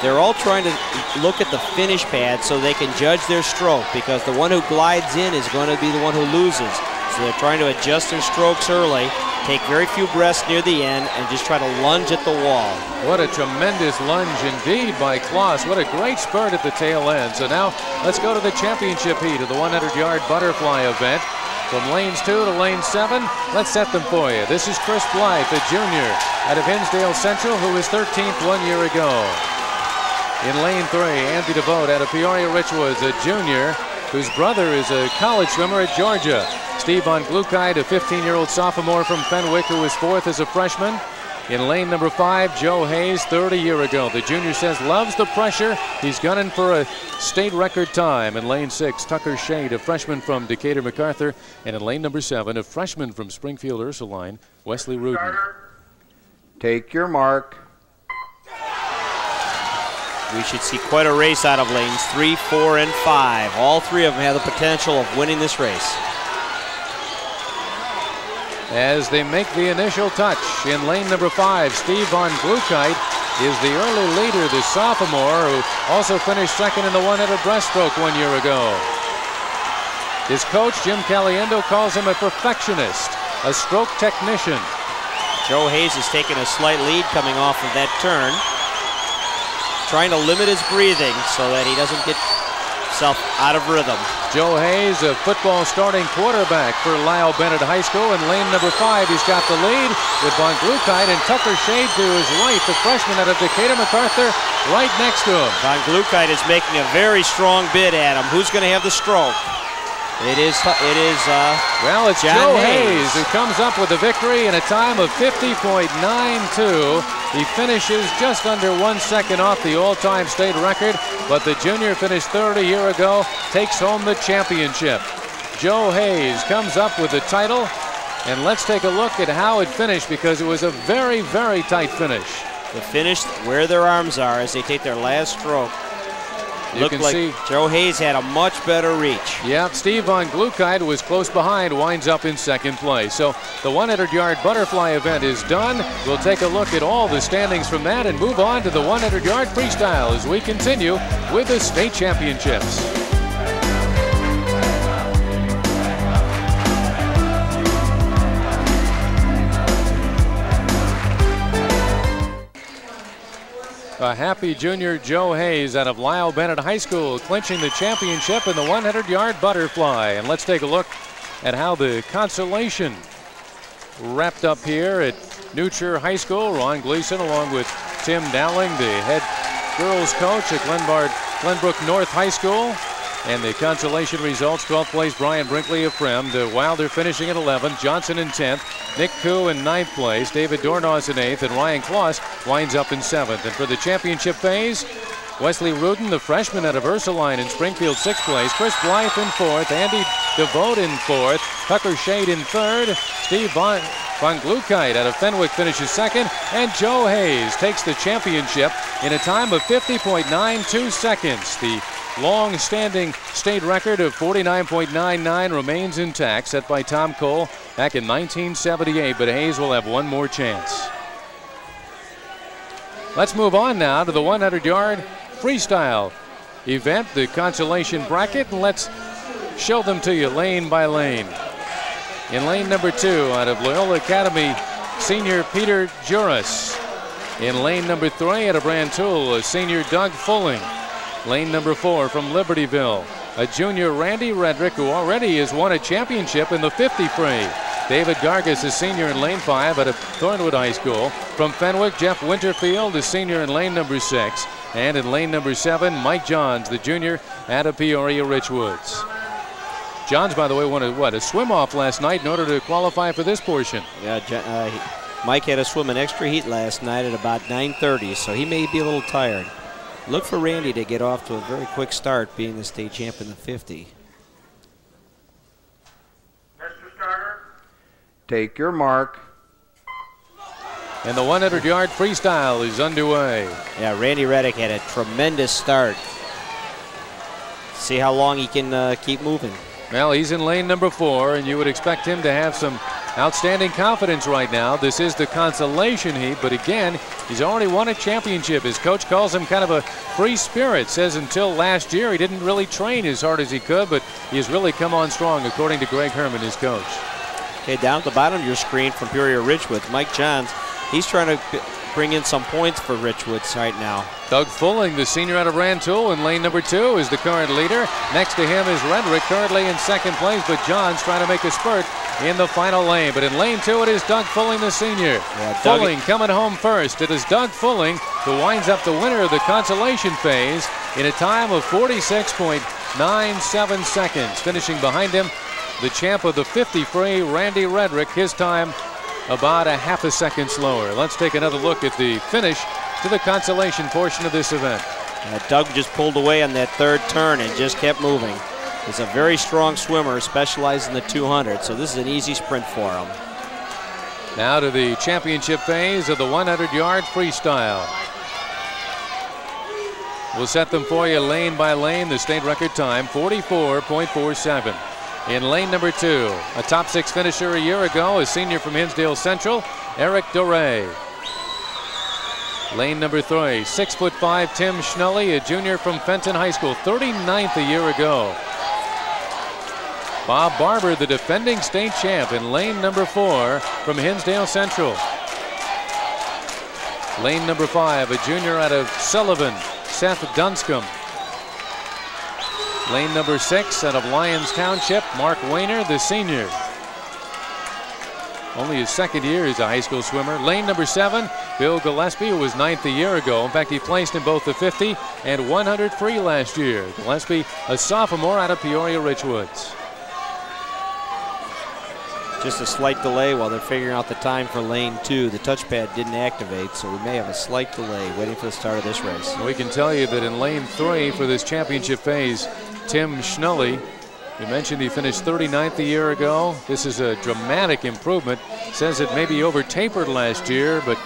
They're all trying to look at the finish pad so they can judge their stroke, because the one who glides in is going to be the one who loses. So they're trying to adjust their strokes early, take very few breaths near the end, and just try to lunge at the wall. What a tremendous lunge indeed by Kloss. What a great spurt at the tail end. So now let's go to the championship heat of the 100-yard butterfly event. From lanes 2 to lane 7, let's set them for you. This is Chris Blythe, a junior out of Hinsdale Central, who was 13th 1 year ago. In lane 3, Andy DeVote out of Peoria Richwoods, a junior whose brother is a college swimmer at Georgia. Steve Von Glukheid, a 15-year-old sophomore from Fenwick, who was 4th as a freshman. In lane number 5, Joe Hayes, 3rd a year ago. The junior says loves the pressure. He's gunning for a state record time. In lane 6, Tucker Shade, a freshman from Decatur MacArthur. And in lane number 7, a freshman from Springfield Ursuline, Wesley Rudin. Take your mark. We should see quite a race out of lanes 3, 4, and 5. All 3 of them have the potential of winning this race. as they make the initial touch. In lane number 5, Steve Von Glukite is the early leader, the sophomore, who also finished second in the 100 breaststroke 1 year ago. His coach, Jim Caliendo, calls him a perfectionist, a stroke technician. Joe Hayes is taking a slight lead coming off of that turn, trying to limit his breathing so that he doesn't get himself out of rhythm. Joe Hayes, a football starting quarterback for Lyle Bennett High School. In lane number 5, he's got the lead with Von Glukite and Tucker Shade to his right, the freshman out of Decatur MacArthur, right next to him. Von Glukite is making a very strong bid at him. Who's going to have the stroke? Well, it's John Joe Hayes. Hayes who comes up with the victory in a time of 50.92. He finishes just under 1 second off the all-time state record, but the junior finished third a year ago, takes home the championship. Joe Hayes comes up with the title, and let's take a look at how it finished, because it was a very, very tight finish. The finish where their arms are as they take their last stroke. Looked like Joe Hayes had a much better reach. Yeah, Steve Von Glukite was close behind, winds up in second place. So the 100-yard butterfly event is done. We'll take a look at all the standings from that and move on to the 100-yard freestyle as we continue with the state championships. A happy junior Joe Hayes out of Lyle Bennett High School clinching the championship in the 100-yard butterfly. And let's take a look at how the consolation wrapped up here at Nutcher High School. Ron Gleason along with Tim Dowling, the head girls coach at Glenbrook North High School. And the consolation results: 12th place Brian Brinkley of Frem, the Wilder finishing at 11th, Johnson in 10th, Nick Koo in 9th place, David Dornos in 8th, and Ryan Kloss winds up in 7th. And for the championship phase, Wesley Rudin, the freshman out of Ursuline in Springfield, 6th place, Chris Blythe in 4th, Andy DeVote in 4th, Tucker Shade in 3rd, Steve Von Glukite out of Fenwick finishes 2nd, and Joe Hayes takes the championship in a time of 50.92 seconds. The long-standing state record of 49.99 remains intact, set by Tom Cole back in 1978, but Hayes will have one more chance. Let's move on now to the 100-yard freestyle event, the consolation bracket, and let's show them to you lane by lane. In lane number 2, out of Loyola Academy, senior Peter Juris. In lane number 3, out of Rantoul, senior Doug Fulling. Lane number 4 from Libertyville, a junior Randy Redrick, who already has won a championship in the 50 free. David Gargas is senior in lane 5 out of Thornwood High School. From Fenwick, Jeff Winterfield is senior in lane number 6. And in lane number 7, Mike Johns, the junior out of Peoria Richwoods. Johns, by the way, won a swim-off last night in order to qualify for this portion. Yeah, Mike had to swim an extra heat last night at about 9:30, so he may be a little tired. Look for Randy to get off to a very quick start, being the state champ in the 50. Mr. Starter, take your mark. And the 100-yard freestyle is underway. Yeah, Randy Reddick had a tremendous start. See how long he can keep moving. Well, he's in lane number 4, and you would expect him to have some outstanding confidence right now. This is the consolation heat, but again, he's already won a championship. His coach calls him kind of a free spirit. Says until last year he didn't really train as hard as he could, but he's really come on strong, according to Greg Herman, his coach. Okay, down at the bottom of your screen from Peoria Richwoods, Mike Johns, he's trying to bring in some points for Richwoods right now. Doug Fulling, the senior out of Rantoul, in lane number 2 is the current leader. Next to him is Redrick, currently in 2nd place, but Johns trying to make a spurt in the final lane. But in lane 2, it is Doug Fulling, the senior. Yeah, Fulling coming home first. It is Doug Fulling who winds up the winner of the consolation phase in a time of 46.97 seconds. Finishing behind him, the champ of the 50 free, Randy Redrick, his time about a half a second slower. Let's take another look at the finish to the consolation portion of this event. Doug just pulled away on that third turn and just kept moving. He's a very strong swimmer, specialized in the 200, so this is an easy sprint for him. Now to the championship phase of the 100-yard freestyle. We'll set them for you lane by lane. The state record time, 44.47. in lane number 2. A top 6 finisher a year ago, a senior from Hinsdale Central, Eric Duray. Lane number 3, 6'5", Tim Schnelly, a junior from Fenton High School, 39th a year ago. Bob Barber, the defending state champ, in lane number 4 from Hinsdale Central. Lane number 5, a junior out of Sullivan, Seth Dunscombe. Lane number 6 out of Lyons Township, Mark Weiner, the senior. Only his second year as a high school swimmer. Lane number 7, Bill Gillespie, who was 9th a year ago. In fact, he placed in both the 50 and 100 free last year. Gillespie, a sophomore out of Peoria Richwoods. Just a slight delay while they're figuring out the time for lane 2. The touchpad didn't activate, so we may have a slight delay waiting for the start of this race. We can tell you that in lane 3 for this championship phase, Tim Schnelly, we mentioned he finished 39th a year ago. This is a dramatic improvement. Says it maybe over-tapered last year, but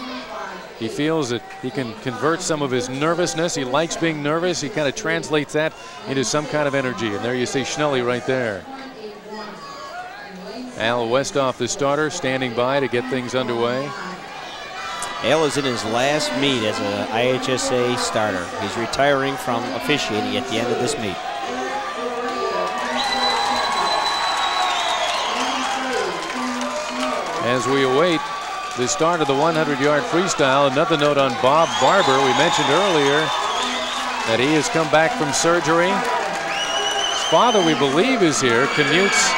he feels that he can convert some of his nervousness. He likes being nervous. He kind of translates that into some kind of energy. And there you see Schnelly right there. Al Westhoff, the starter, standing by to get things underway. Al is in his last meet as an IHSA starter. He's retiring from officiating at the end of this meet. As we await the start of the 100-yard freestyle, another note on Bob Barber. We mentioned earlier that he has come back from surgery. His father, we believe, is here, commutes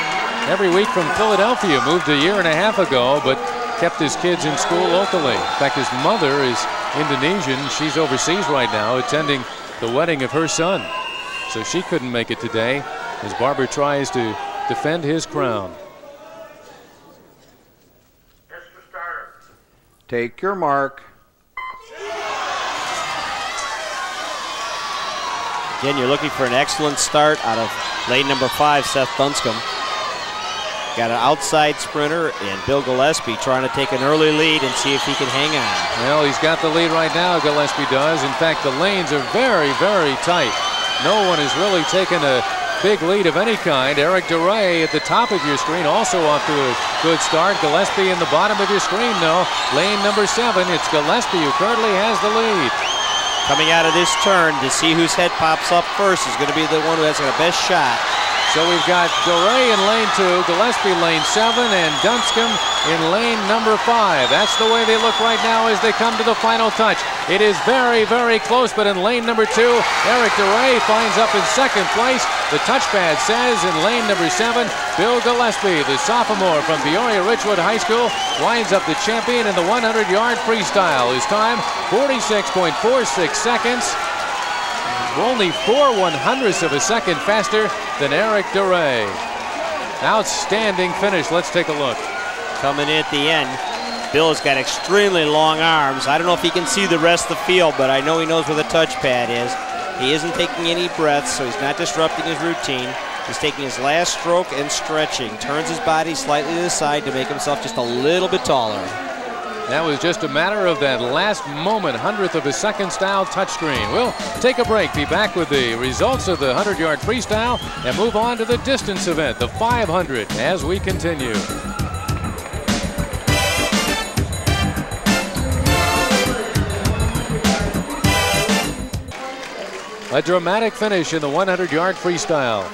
every week from Philadelphia, moved a year and a half ago, but kept his kids in school locally. In fact, his mother is Indonesian. She's overseas right now attending the wedding of her son. So she couldn't make it today as Barber tries to defend his crown. Take your mark. Again, you're looking for an excellent start out of lane number 5, Seth Dunscombe. Got an outside sprinter and Bill Gillespie trying to take an early lead and see if he can hang on. Well, he's got the lead right now, Gillespie does. In fact, the lanes are very, very tight. No one has really taken a big lead of any kind. Eric Duray at the top of your screen, also off to a good start. Gillespie in the bottom of your screen, though. Lane number 7, it's Gillespie who currently has the lead. Coming out of this turn to see whose head pops up first is going to be the one who has the best shot. So we've got Duray in lane 2, Gillespie lane 7, and Dunscombe in lane number 5. That's the way they look right now as they come to the final touch. It is very, very close, but in lane number 2, Eric Duray finds up in second place. The touchpad says in lane number 7, Bill Gillespie, the sophomore from Peoria Richwood High School, winds up the champion in the 100-yard freestyle. His time, 46.46 seconds. Only 4/100ths of a second faster than Eric Duray. Outstanding finish. Let's take a look. Coming in at the end, Bill has got extremely long arms. I don't know if he can see the rest of the field, but I know he knows where the touchpad is. He isn't taking any breaths, so he's not disrupting his routine. He's taking his last stroke and stretching. Turns his body slightly to the side to make himself just a little bit taller. That was just a matter of that last moment, 100th of a second style touchscreen. We'll take a break, be back with the results of the 100-yard freestyle, and move on to the distance event, the 500, as we continue. A dramatic finish in the 100-yard freestyle.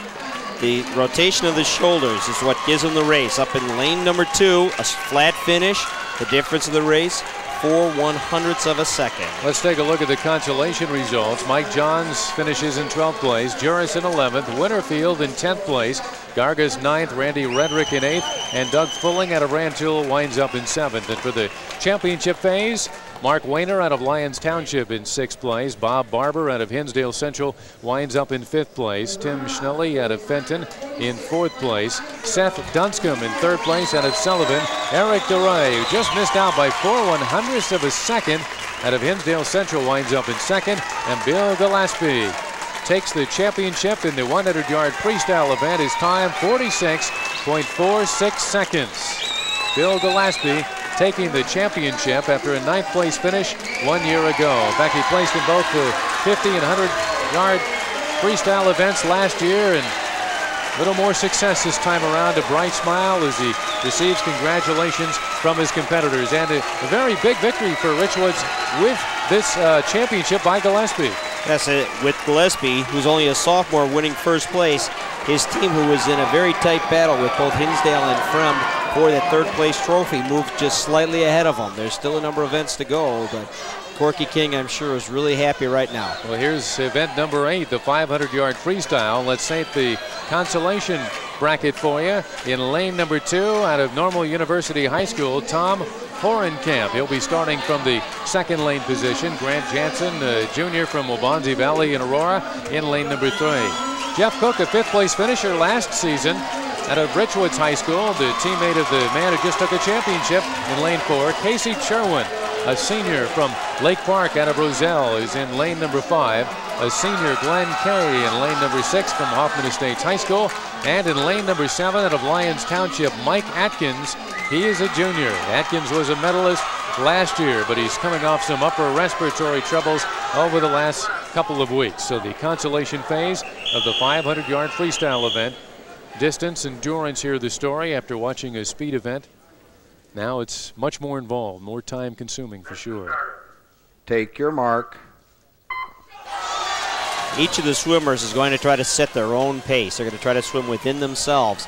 The rotation of the shoulders is what gives him the race. Up in lane number 2, a flat finish. The difference of the race, 4/100ths of a second. Let's take a look at the consolation results. Mike Johns finishes in 12th place, Juris in 11th, Winterfield in 10th place, Gargas 9th, Randy Redrick in 8th, and Doug Fulling out of Rantoul winds up in 7th. And for the championship phase, Mark Weiner out of Lyons Township in 6th place. Bob Barber out of Hinsdale Central winds up in 5th place. Tim Schnelly out of Fenton in 4th place. Seth Dunscombe in 3rd place out of Sullivan. Eric Duray, who just missed out by 4/100ths of a second out of Hinsdale Central, winds up in 2nd. And Bill Gillespie takes the championship in the 100-yard freestyle event. His time, 46.46 seconds. Bill Gillespie taking the championship after a 9th place finish 1 year ago. In fact, he placed in both the 50 and 100-yard freestyle events last year, and A little more success this time around. A bright smile as he receives congratulations from his competitors. And a very big victory for Richwoods with this championship by Gillespie. That's it. With Gillespie, who's only a sophomore, winning first place. His team, who was in a very tight battle with both Hinsdale and Fremd for that third place trophy, moved just slightly ahead of them. There's still a number of events to go, but Corky King, I'm sure, is really happy right now. Well, here's event number 8, the 500-yard freestyle. Let's say the consolation bracket for you. In lane number 2, out of Normal University High School, Tom Horenkamp. He'll be starting from the second lane position. Grant Jansen, junior from Waubonsie Valley in Aurora, in lane number 3. Jeff Cook, a 5th place finisher last season out of Richwoods High School, the teammate of the man who just took a championship, in lane 4. Casey Sherwin, a senior from Lake Park out of Roselle, is in lane number 5. A senior, Glenn Kay, in lane number 6 from Hoffman Estates High School. And in lane number 7 out of Lyons Township, Mike Atkins. He is a junior. Atkins was a medalist last year, but he's coming off some upper respiratory troubles over the last couple of weeks. So the consolation phase of the 500-yard freestyle event. Distance, endurance here the story after watching a speed event. Now it's much more involved, more time consuming for sure. Take your mark. Each of the swimmers is going to try to set their own pace. They're going to try to swim within themselves.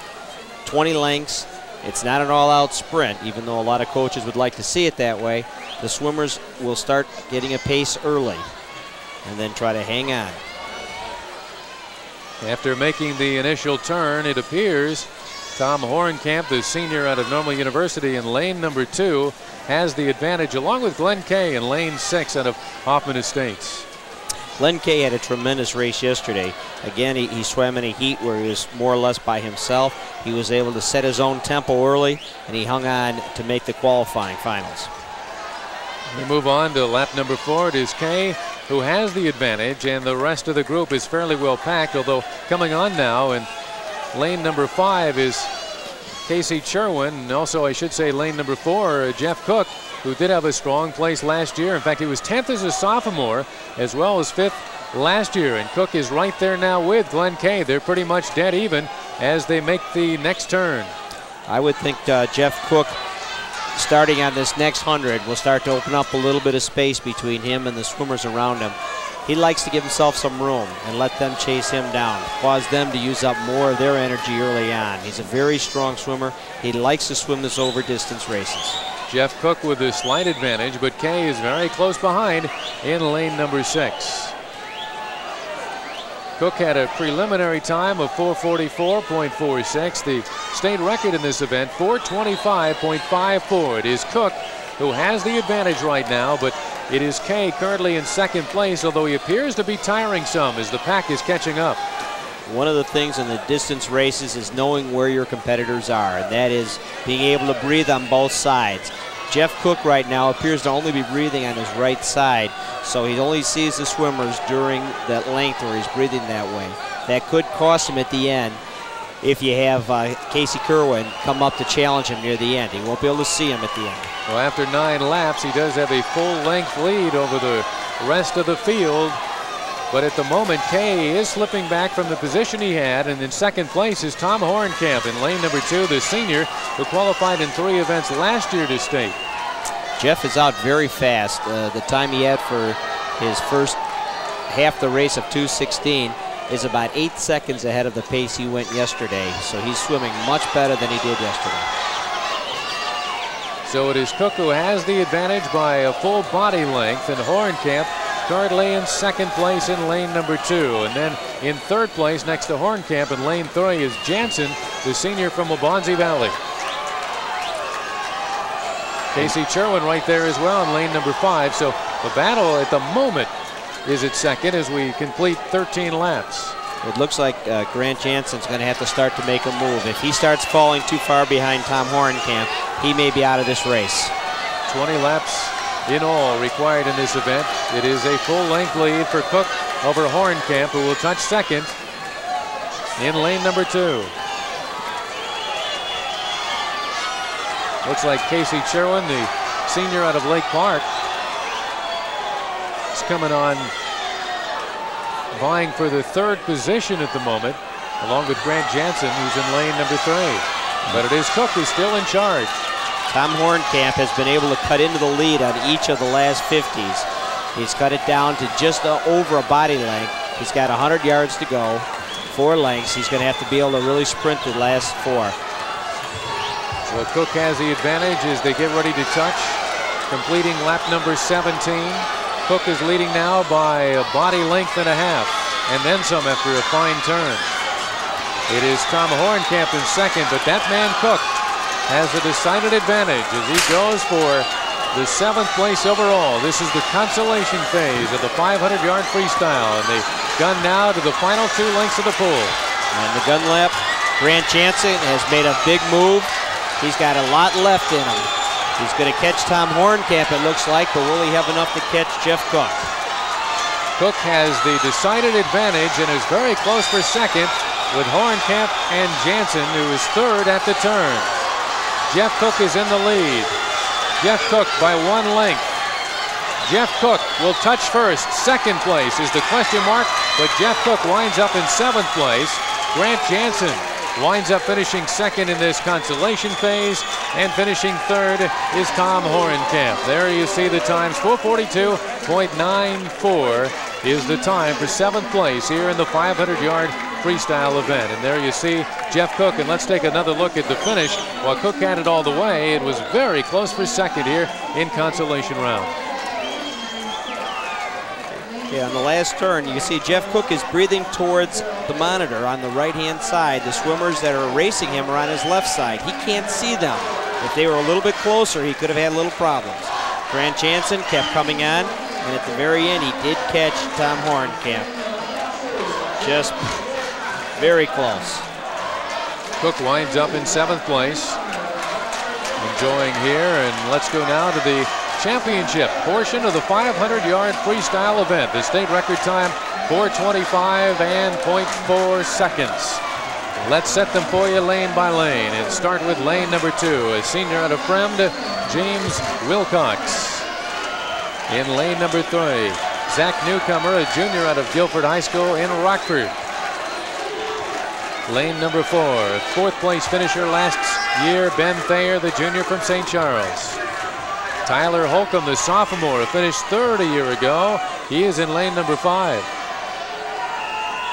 20 lengths. It's not an all-out sprint, even though a lot of coaches would like to see it that way. The swimmers will start getting a pace early and then try to hang on. After making the initial turn, it appears Tom Horenkamp, the senior out of Normal University in lane number 2, has the advantage, along with Glenn Kay in lane 6 out of Hoffman Estates. Glenn Kay had a tremendous race yesterday. Again, he swam in a heat where he was more or less by himself. He was able to set his own tempo early, and he hung on to make the qualifying finals. We move on to lap number 4. It is Kay who has the advantage, and the rest of the group is fairly well packed, although coming on now in lane number 5 is Casey Sherwin, and also I should say lane number 4, Jeff Cook, who did have a strong place last year. In fact, he was 10th as a sophomore as well as 5th last year, and Cook is right there now with Glenn Kay. They're pretty much dead even as they make the next turn. I would think Jeff Cook, starting on this next 100, will start to open up a little bit of space between him and the swimmers around him. He likes to give himself some room and let them chase him down, cause them to use up more of their energy early on. He's a very strong swimmer. He likes to swim this over distance races. Jeff Cook with a slight advantage, but Kay is very close behind in lane number 6. Cook had a preliminary time of 4:44.46. The state record in this event, 4:25.54. It is Cook who has the advantage right now, but it is Kay currently in second place, although he appears to be tiring some as the pack is catching up. One of the things in the distance races is knowing where your competitors are, and that is being able to breathe on both sides. Jeff Cook right now appears to only be breathing on his right side, so he only sees the swimmers during that length where he's breathing that way. That could cost him at the end if you have Casey Kerwin come up to challenge him near the end. He won't be able to see him at the end. Well, after 9 laps, he does have a full-length lead over the rest of the field. But at the moment, Kay is slipping back from the position he had, and in second place is Tom Horenkamp in lane number 2, the senior who qualified in 3 events last year to state. Jeff is out very fast. The time he had for his first half the race of 2:16 is about 8 seconds ahead of the pace he went yesterday. So he's swimming much better than he did yesterday. So it is Cook who has the advantage by a full body length, and Horenkamp currently in second place in lane number 2. And then in third place next to Horenkamp in lane 3 is Jansen, the senior from Waubonsie Valley. Casey Sherwin right there as well in lane number 5. So the battle at the moment is at second as we complete 13 laps. It looks like Grant Jansen's going to have to start to make a move. If he starts falling too far behind Tom Horenkamp, he may be out of this race. 20 laps in all required in this event. It is a full-length lead for Cook over Horenkamp, who will touch second in lane number 2. Looks like Casey Sherwin, the senior out of Lake Park, is coming on, vying for the 3rd position at the moment. along with Grant Jansen, who's in lane number 3. But it is Cook who's still in charge. Tom Hornkamp has been able to cut into the lead on each of the last 50s. He's cut it down to just over a body length. He's got 100 yards to go, 4 lengths. He's going to have to be able to really sprint the last 4. So Cook has the advantage as they get ready to touch, completing lap number 17. Cook is leading now by a body length and a half, and then some after a fine turn. It is Tom Hornkamp in second, but that man Cook has a decided advantage as he goes for the 7th place overall. This is the consolation phase of the 500-yard freestyle, and they gun now to the final 2 lengths of the pool. And the gun lap, Grant Jansen has made a big move. He's got a lot left in him. He's going to catch Tom Hornkamp, it looks like, but will he have enough to catch Jeff Cook? Cook has the decided advantage and is very close for second with Hornkamp and Jansen, who is third at the turn. Jeff Cook is in the lead. Jeff Cook by 1 length. Jeff Cook will touch first. Second place is the question mark, but Jeff Cook winds up in 7th place. Grant Jansen winds up finishing second in this consolation phase, and finishing third is Tom Hornkamp. There you see the times. 4:42.94 is the time for 7th place here in the 500-yard freestyle event. And there you see Jeff Cook, and let's take another look at the finish. While Cook had it all the way, it was very close for second here in consolation round. Yeah, on the last turn, you can see Jeff Cook is breathing towards the monitor on the right-hand side. The swimmers that are racing him are on his left side. He can't see them. If they were a little bit closer, he could have had little problems. Grant Jansen kept coming on, and at the very end, he did catch Tom Hornkamp. Just very close. Cook winds up in 7th place. Enjoying here, and let's go now to the championship portion of the 500-yard freestyle event. The state record time, 4:25 and 0.4 seconds. Let's set them for you lane by lane and start with lane number 2, a senior out of Fremd, James Wilcox. In lane number 3, Zach Newcomer, a junior out of Guilford High School in Rockford. Lane number 4, 4th place finisher last year, Ben Thayer, the junior from St. Charles. Tyler Holcomb, the sophomore, finished 3rd a year ago. He is in lane number 5.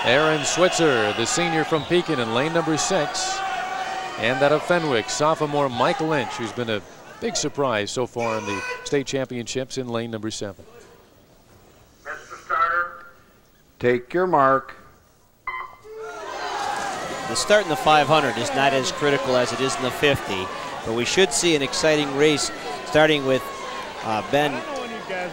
Aaron Switzer, the senior from Pekin, in lane number 6. And out of Fenwick, sophomore Mike Lynch, who's been a big surprise so far in the state championships, in lane number 7. Mr. Starter, take your mark. The start in the 500 is not as critical as it is in the 50, but we should see an exciting race starting with Ben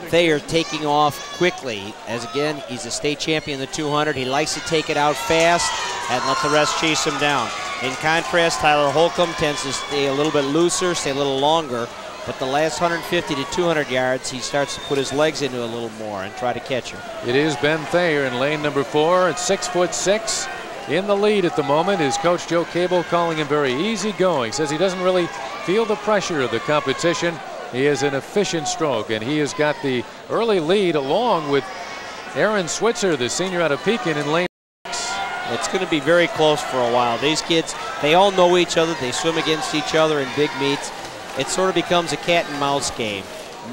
Thayer taking off quickly, as again, he's a state champion in the 200. He likes to take it out fast and let the rest chase him down. In contrast, Tyler Holcomb tends to stay a little bit looser, stay a little longer, but the last 150 to 200 yards, he starts to put his legs into a little more and try to catch him. It is Ben Thayer in lane number 4 at 6'6". In the lead at the moment is Coach Joe Cable, calling him very easy going. Says he doesn't really feel the pressure of the competition. He is an efficient stroke, and he has got the early lead along with Aaron Switzer, the senior out of Pekin, in lane 6. It's going to be very close for a while. These kids, they all know each other. They swim against each other in big meets. It sort of becomes a cat and mouse game.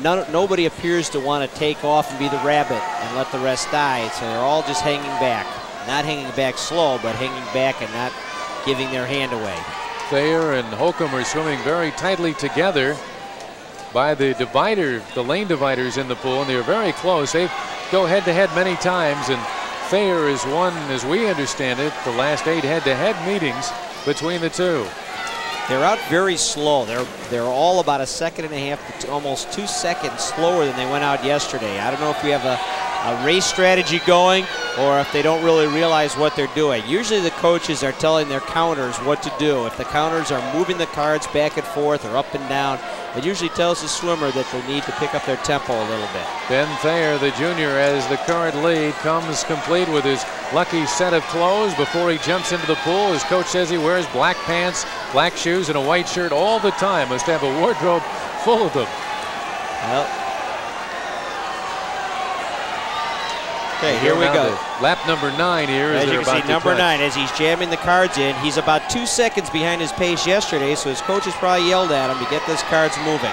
Nobody appears to want to take off and be the rabbit and let the rest die, so they're all just hanging back. Not hanging back slow, but hanging back and not giving their hand away. Thayer and Holcomb are swimming very tightly together by the divider, the lane dividers in the pool, and they're very close. They go head-to-head many times, and Thayer has won, as we understand it, the last 8 head-to-head meetings between the two. They're out very slow. They're all about 1.5 seconds to almost 2 seconds slower than they went out yesterday. I don't know if we have a race strategy going or if they don't really realize what they're doing. Usually the coaches are telling their counters what to do. If the counters are moving the cards back and forth or up and down, it usually tells the swimmer that they need to pick up their tempo a little bit. Ben Thayer, the junior, as the current lead, comes complete with his lucky set of clothes before he jumps into the pool. His coach says he wears black pants, black shoes, and a white shirt all the time. Must have a wardrobe full of them. Well, Okay, here we go. Lap number 9 here. As you can see, number 9, as he's jamming the cards in, he's about 2 seconds behind his pace yesterday, so his coaches probably yelled at him to get those cards moving.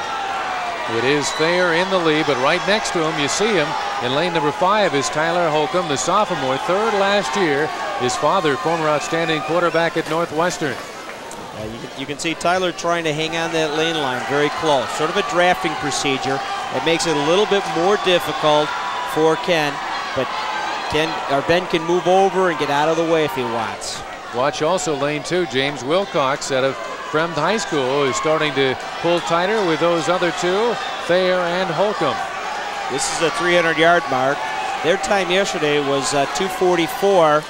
It is Thayer in the lead, but right next to him, you see him in lane number 5 is Tyler Holcomb, the sophomore, 3rd last year. His father, former outstanding quarterback at Northwestern. You can see Tyler trying to hang on that lane line very close. Sort of a drafting procedure. It makes it a little bit more difficult for Ken, but Ben can move over and get out of the way if he wants. Watch also lane 2, James Wilcox out of Fremd High School is starting to pull tighter with those other two, Thayer and Holcomb. This is a 300-yard mark. Their time yesterday was 2:44.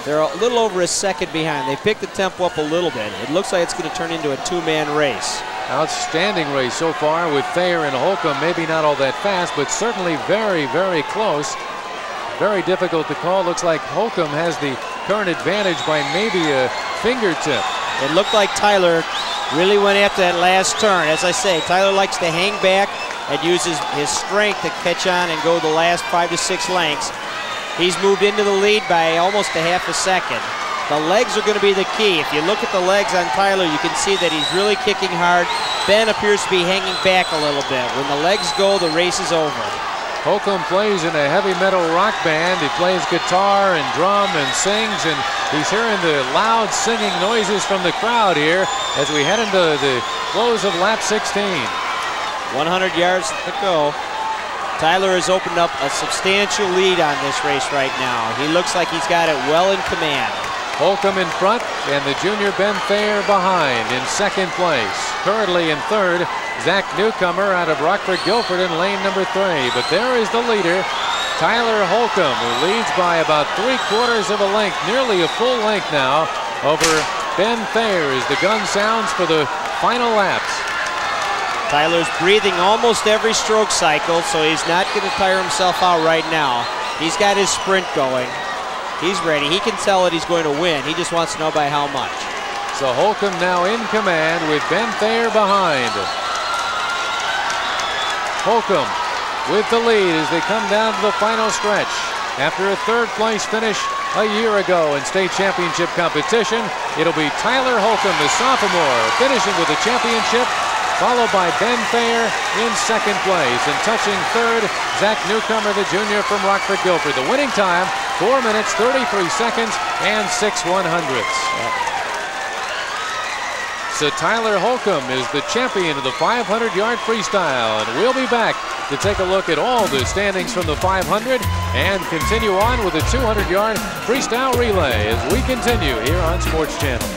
They're a little over a second behind. They picked the tempo up a little bit. It looks like it's going to turn into a 2-man race. Outstanding race so far with Thayer and Holcomb. Maybe not all that fast, but certainly very, very close. Very difficult to call. Looks like Holcomb has the current advantage by maybe a fingertip. It looked like Tyler really went after that last turn. As I say, Tyler likes to hang back and uses his strength to catch on and go the last 5 to 6 lengths. He's moved into the lead by almost a half a second. The legs are going to be the key. If you look at the legs on Tyler, you can see that he's really kicking hard. Ben appears to be hanging back a little bit. When the legs go, the race is over. Holcomb plays in a heavy metal rock band. He plays guitar and drum and sings, and he's hearing the loud singing noises from the crowd here as we head into the close of lap 16. 100 yards to go. Tyler has opened up a substantial lead on this race right now. He looks like he's got it well in command. Holcomb in front and the junior Ben Thayer behind in second place. Currently in third, Zach Newcomer out of Rockford-Guilford in lane number 3. But there is the leader, Tyler Holcomb, who leads by about 3/4 of a length, nearly a full length now, over Ben Thayer as the gun sounds for the final laps. Tyler's breathing almost every stroke cycle, so he's not going to tire himself out right now. He's got his sprint going. He's ready. He can tell that he's going to win. He just wants to know by how much. So Holcomb now in command with Ben Thayer behind. Holcomb with the lead as they come down to the final stretch. After a third-place finish a year ago in state championship competition, it'll be Tyler Holcomb, the sophomore, finishing with the championship, followed by Ben Thayer in second place. And touching third, Zach Newcomer, the junior from Rockford-Guilford. The winning time, 4 minutes, 33 seconds, and 6/100ths. So Tyler Holcomb is the champion of the 500-yard freestyle. And we'll be back to take a look at all the standings from the 500 and continue on with the 200-yard freestyle relay as we continue here on Sports Channel.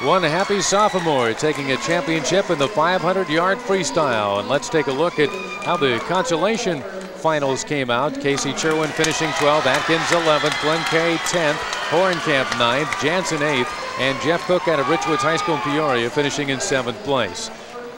One happy sophomore taking a championship in the 500-yard freestyle. And let's take a look at how the consolation finals came out. Casey Cherwin finishing 12th, Atkins 11th, Glenn Carey 10th, Horenkamp 9th, Jansen 8th, and Jeff Cook out of Richwoods High School in Peoria finishing in 7th place.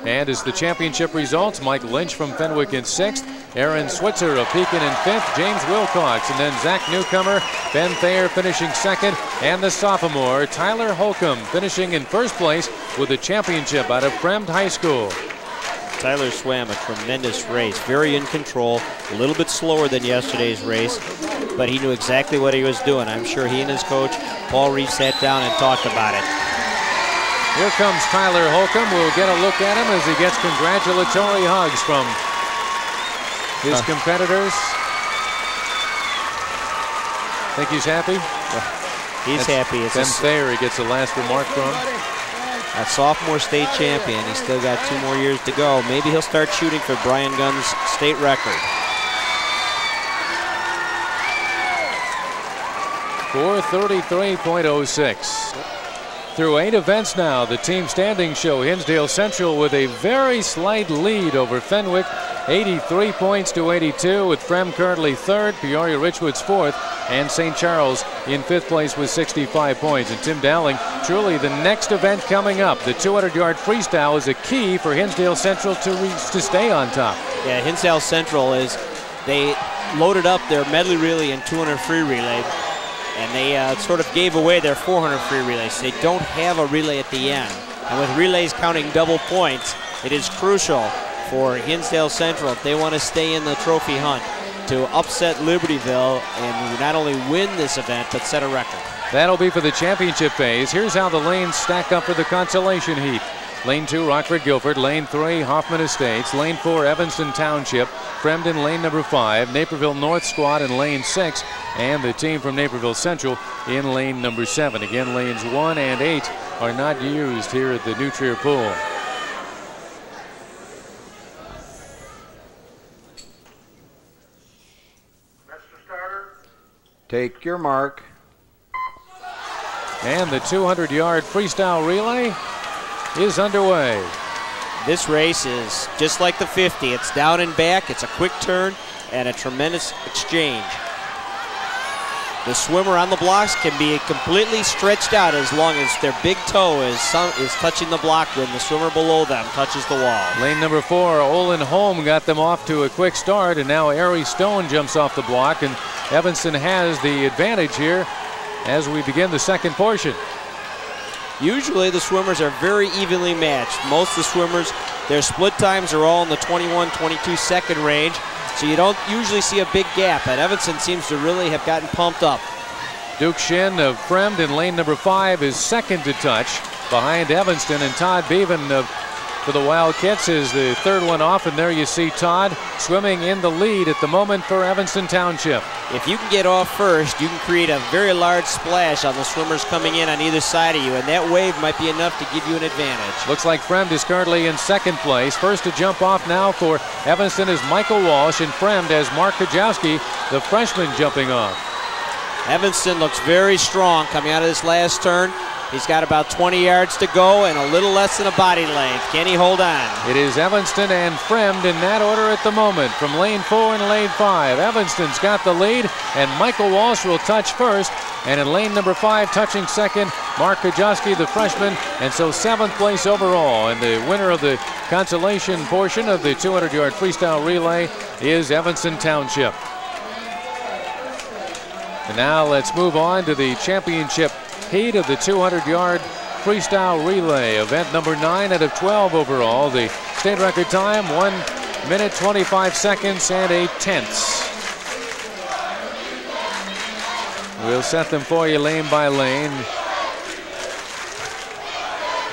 And as the championship results, Mike Lynch from Fenwick in 6th, Aaron Switzer of Pekin in 5th, James Wilcox, and then Zach Newcomer, Ben Thayer finishing 2nd, and the sophomore, Tyler Holcomb, finishing in 1st place with the championship out of Fremd High School. Tyler swam a tremendous race, very in control, a little bit slower than yesterday's race, but he knew exactly what he was doing. I'm sure he and his coach, Paul Reeve, sat down and talked about it. Here comes Tyler Holcomb. We'll get a look at him as he gets congratulatory hugs from his competitors. Think he's happy? He's happy. Ben Thayer, he gets a last remark from. A sophomore state champion. He's still got 2 more years to go. Maybe he'll start shooting for Brian Gunn's state record. 4:33.06. Through 8 events now, the team standings show Hinsdale Central with a very slight lead over Fenwick, 83 points to 82, with Frem currently 3rd, Peoria Richwoods 4th, and St. Charles in 5th place with 65 points. And Tim Dowling, truly the next event coming up, the 200-yard freestyle, is a key for Hinsdale Central to stay on top. Yeah, Hinsdale Central they loaded up their medley relay and 200 free relay. and they sort of gave away their 400 free relays. They don't have a relay at the end. And with relays counting double points, it is crucial for Hinsdale Central, if they want to stay in the trophy hunt, to upset Libertyville and not only win this event, but set a record. That'll be for the championship phase. Here's how the lanes stack up for the consolation heat. Lane 2, Rockford Guilford. Lane 3, Hoffman Estates. Lane 4, Evanston Township. Fremden, lane number 5. Naperville North Squad in lane 6. And the team from Naperville Central in lane number 7. Again, lanes 1 and 8 are not used here at the New Trier Pool. Take your mark. And the 200-yard freestyle relay is underway. This race is just like the 50. It's down and back, it's a quick turn, and a tremendous exchange. The swimmer on the blocks can be completely stretched out as long as their big toe is touching the block when the swimmer below them touches the wall. Lane number 4, Olin Holm got them off to a quick start, and now Ari Stone jumps off the block, and Evanston has the advantage here as we begin the second portion. Usually the swimmers are very evenly matched. Most of the swimmers, their split times are all in the 21-22 second range, so you don't usually see a big gap, and Evanston seems to really have gotten pumped up. Duke Shin of Fremd in lane number 5 is second to touch behind Evanston, and Todd Bevan for the Wildcats is the third one off, and there you see Todd swimming in the lead at the moment for Evanston Township. If you can get off first, you can create a very large splash on the swimmers coming in on either side of you, and that wave might be enough to give you an advantage. Looks like Fremd is currently in second place. First to jump off now for Evanston is Michael Walsh, and Fremd has Mark Kajowski, the freshman, jumping off. Evanston looks very strong coming out of this last turn. He's got about 20 yards to go and a little less than a body length. Can he hold on? It is Evanston and Fremd in that order at the moment from lane 4 and lane 5. Evanston's got the lead, and Michael Walsh will touch first. And in lane number 5, touching second, Mark Kajowski, the freshman, and so 7th place overall. And the winner of the consolation portion of the 200-yard freestyle relay is Evanston Township. And now let's move on to the championship heat of the 200-yard freestyle relay, event number 9 out of 12 overall. The state record time, 1 minute 25 seconds and 8 tenths. We'll set them for you lane by lane.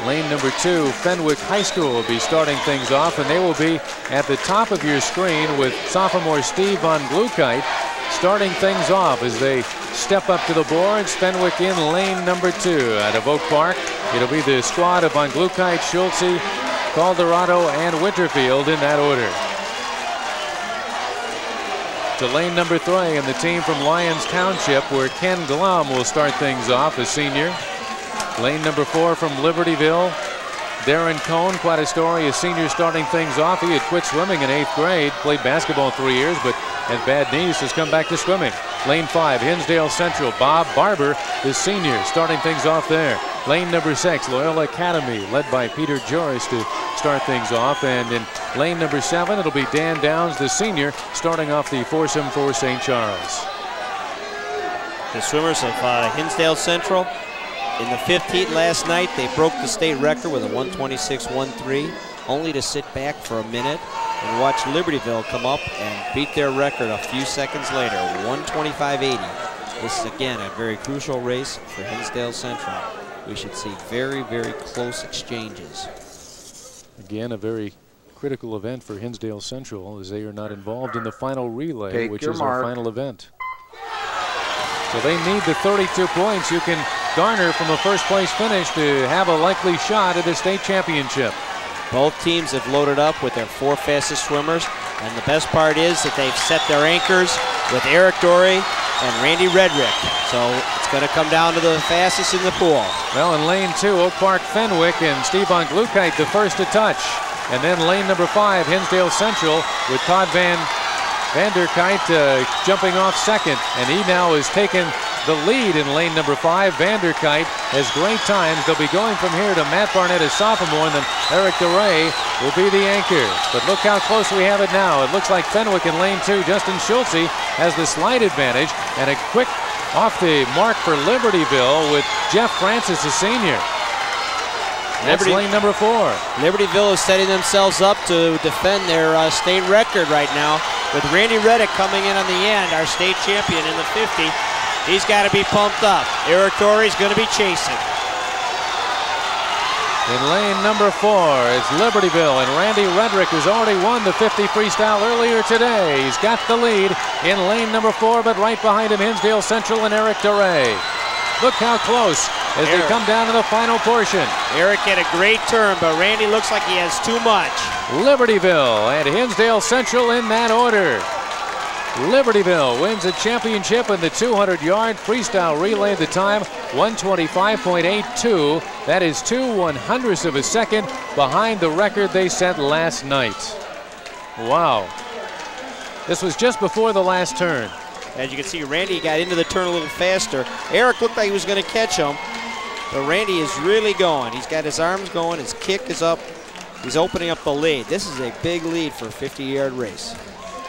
Lane number 2, Fenwick High School, will be starting things off, and they will be at the top of your screen with sophomore Steve Von Glukite starting things off as they step up to the boards. Fenwick in lane number 2 out of Oak Park. It'll be the squad of Von Glukite, Schulze, Calderado, and Winterfield in that order. To lane number 3 and the team from Lyons Township, where Ken Glum will start things off, a senior. Lane number 4 from Libertyville, Darren Cohn, quite a story, a senior, starting things off. He had quit swimming in 8th grade, played basketball 3 years, but had bad knees, has come back to swimming. Lane 5, Hinsdale Central, Bob Barber, the senior, starting things off there. Lane number 6, Loyola Academy, led by Peter Joris to start things off. And in lane number 7, it'll be Dan Downs, the senior, starting off the foursome for St. Charles. The swimmers of Hinsdale Central, in the 5th heat last night, they broke the state record with a 126.13, only to sit back for a minute and watch Libertyville come up and beat their record a few seconds later, 125.80. This is, again, a very crucial race for Hinsdale Central. We should see very, very close exchanges. Again, a very critical event for Hinsdale Central, as they are not involved in the final relay, which is our final event. So they need the 32 points you can garner from a first place finish to have a likely shot at a state championship. Both teams have loaded up with their 4 fastest swimmers, and the best part is that they've set their anchors with Eric Dory and Randy Redrick. So it's going to come down to the fastest in the pool. Well, in lane 2, Oak Park Fenwick and Steve Von Glukite the first to touch. And then lane number 5, Hinsdale Central, with Todd Vanderkite jumping off second. And he now has taken the lead in lane number 5. Vanderkite has great times. They'll be going from here to Matt Barnett, a sophomore, and then Eric DeRay will be the anchor. But look how close we have it now. It looks like Fenwick in lane 2. Justin Schulze has the slight advantage, and a quick off the mark for Libertyville with Jeff Francis, a senior. That's lane number 4. Libertyville is setting themselves up to defend their state record right now with Randy Reddick coming in on the end, our state champion in the 50. He's got to be pumped up. Eric Torrey's going to be chasing. In lane number 4 is Libertyville and Randy Reddick, who's already won the 50 freestyle earlier today. He's got the lead in lane number 4, but right behind him, Hinsdale Central and Eric Duray. Look how close as they come down to the final portion. Eric had a great turn, but Randy looks like he has too much. Libertyville and Hinsdale Central in that order. Libertyville wins a championship in the 200-yard freestyle relay. The time, 1:25.82. That is 2/100ths of a second behind the record they set last night. Wow. This was just before the last turn. As you can see, Randy got into the turn a little faster. Eric looked like he was going to catch him, but Randy is really going. He's got his arms going, his kick is up. He's opening up the lead. This is a big lead for a 50-yard race.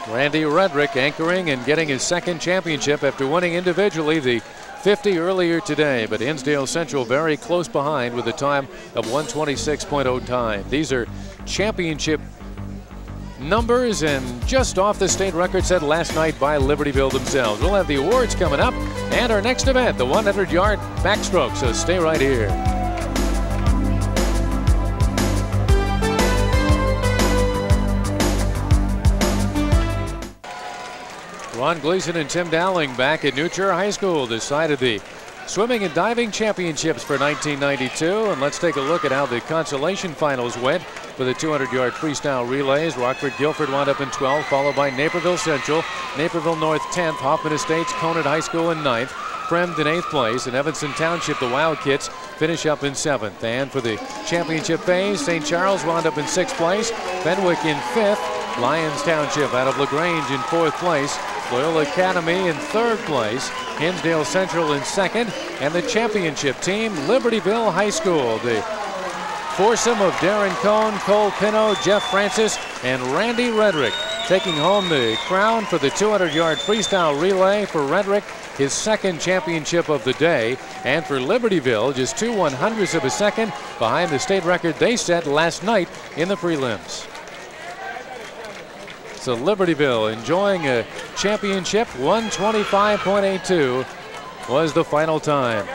Randy Reddick anchoring and getting his second championship after winning individually the 50 earlier today, but Hinsdale Central very close behind with a time of 1:26.0 time. These are championship numbers and just off the state record set last night by Libertyville themselves. We'll have the awards coming up and our next event, the 100-yard backstroke, so stay right here. Ron Gleason and Tim Dowling back at New Trier High School decided the swimming and diving championships for 1992. And let's take a look at how the consolation finals went for the 200-yard freestyle relays. Rockford-Guilford wound up in 12th, followed by Naperville Central, Naperville North 10th, Hoffman Estates, Conant High School in 9th, Fremd in 8th place, and Evanston Township, the Wildcats, finish up in 7th. And for the championship phase, St. Charles wound up in 6th place, Fenwick in 5th, Lyons Township out of LaGrange in 4th place, Loyola Academy in 3rd place, Hinsdale Central in 2nd, and the championship team, Libertyville High School. The foursome of Darren Cohn, Cole Pino, Jeff Francis, and Randy Reddick taking home the crown for the 200-yard freestyle relay. For Reddick, his second championship of the day, and for Libertyville, just 2/100ths of a second behind the state record they set last night in the prelims. So Libertyville enjoying a championship. 1:25.82 was the final time.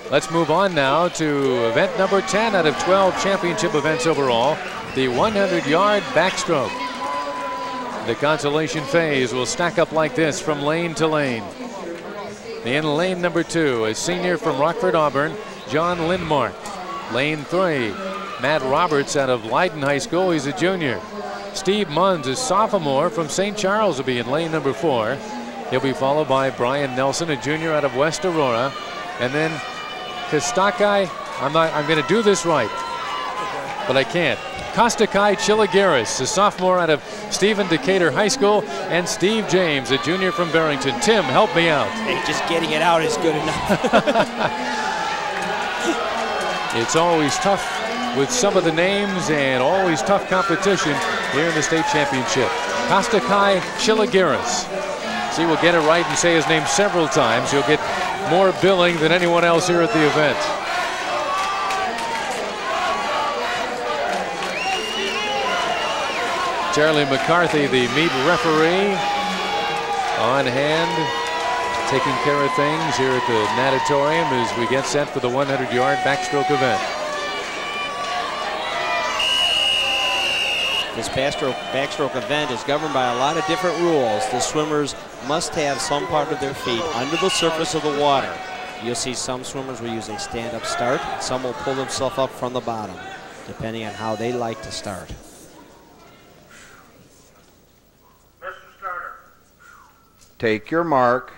Let's move on now to event number 10 out of 12 championship events overall, the 100-yard backstroke. The consolation phase will stack up like this from lane to lane. In lane number 2, a senior from Rockford Auburn, John Lindmark. Lane 3, Matt Roberts out of Leiden High School, he's a junior. Steve Munns, a sophomore from St. Charles, will be in lane number 4. He'll be followed by Brian Nelson, a junior out of West Aurora. And then Kostakai, I'm going to do this right, but I can't. Kostakai Chiligaris, a sophomore out of Stephen Decatur High School, and Steve James, a junior from Barrington. Tim, help me out. Hey, just getting it out is good enough. It's always tough with some of the names and always tough competition here in the state championship. Kostakai Chiligaris. See, we'll get it right and say his name several times. You'll get more billing than anyone else here at the event. Charlie McCarthy, the meet referee, on hand, taking care of things here at the natatorium as we get set for the 100-yard backstroke event. This backstroke event is governed by a lot of different rules. The swimmers must have some part of their feet under the surface of the water. You'll see some swimmers will use a stand-up start. Some will pull themselves up from the bottom, depending on how they like to start. Take your mark.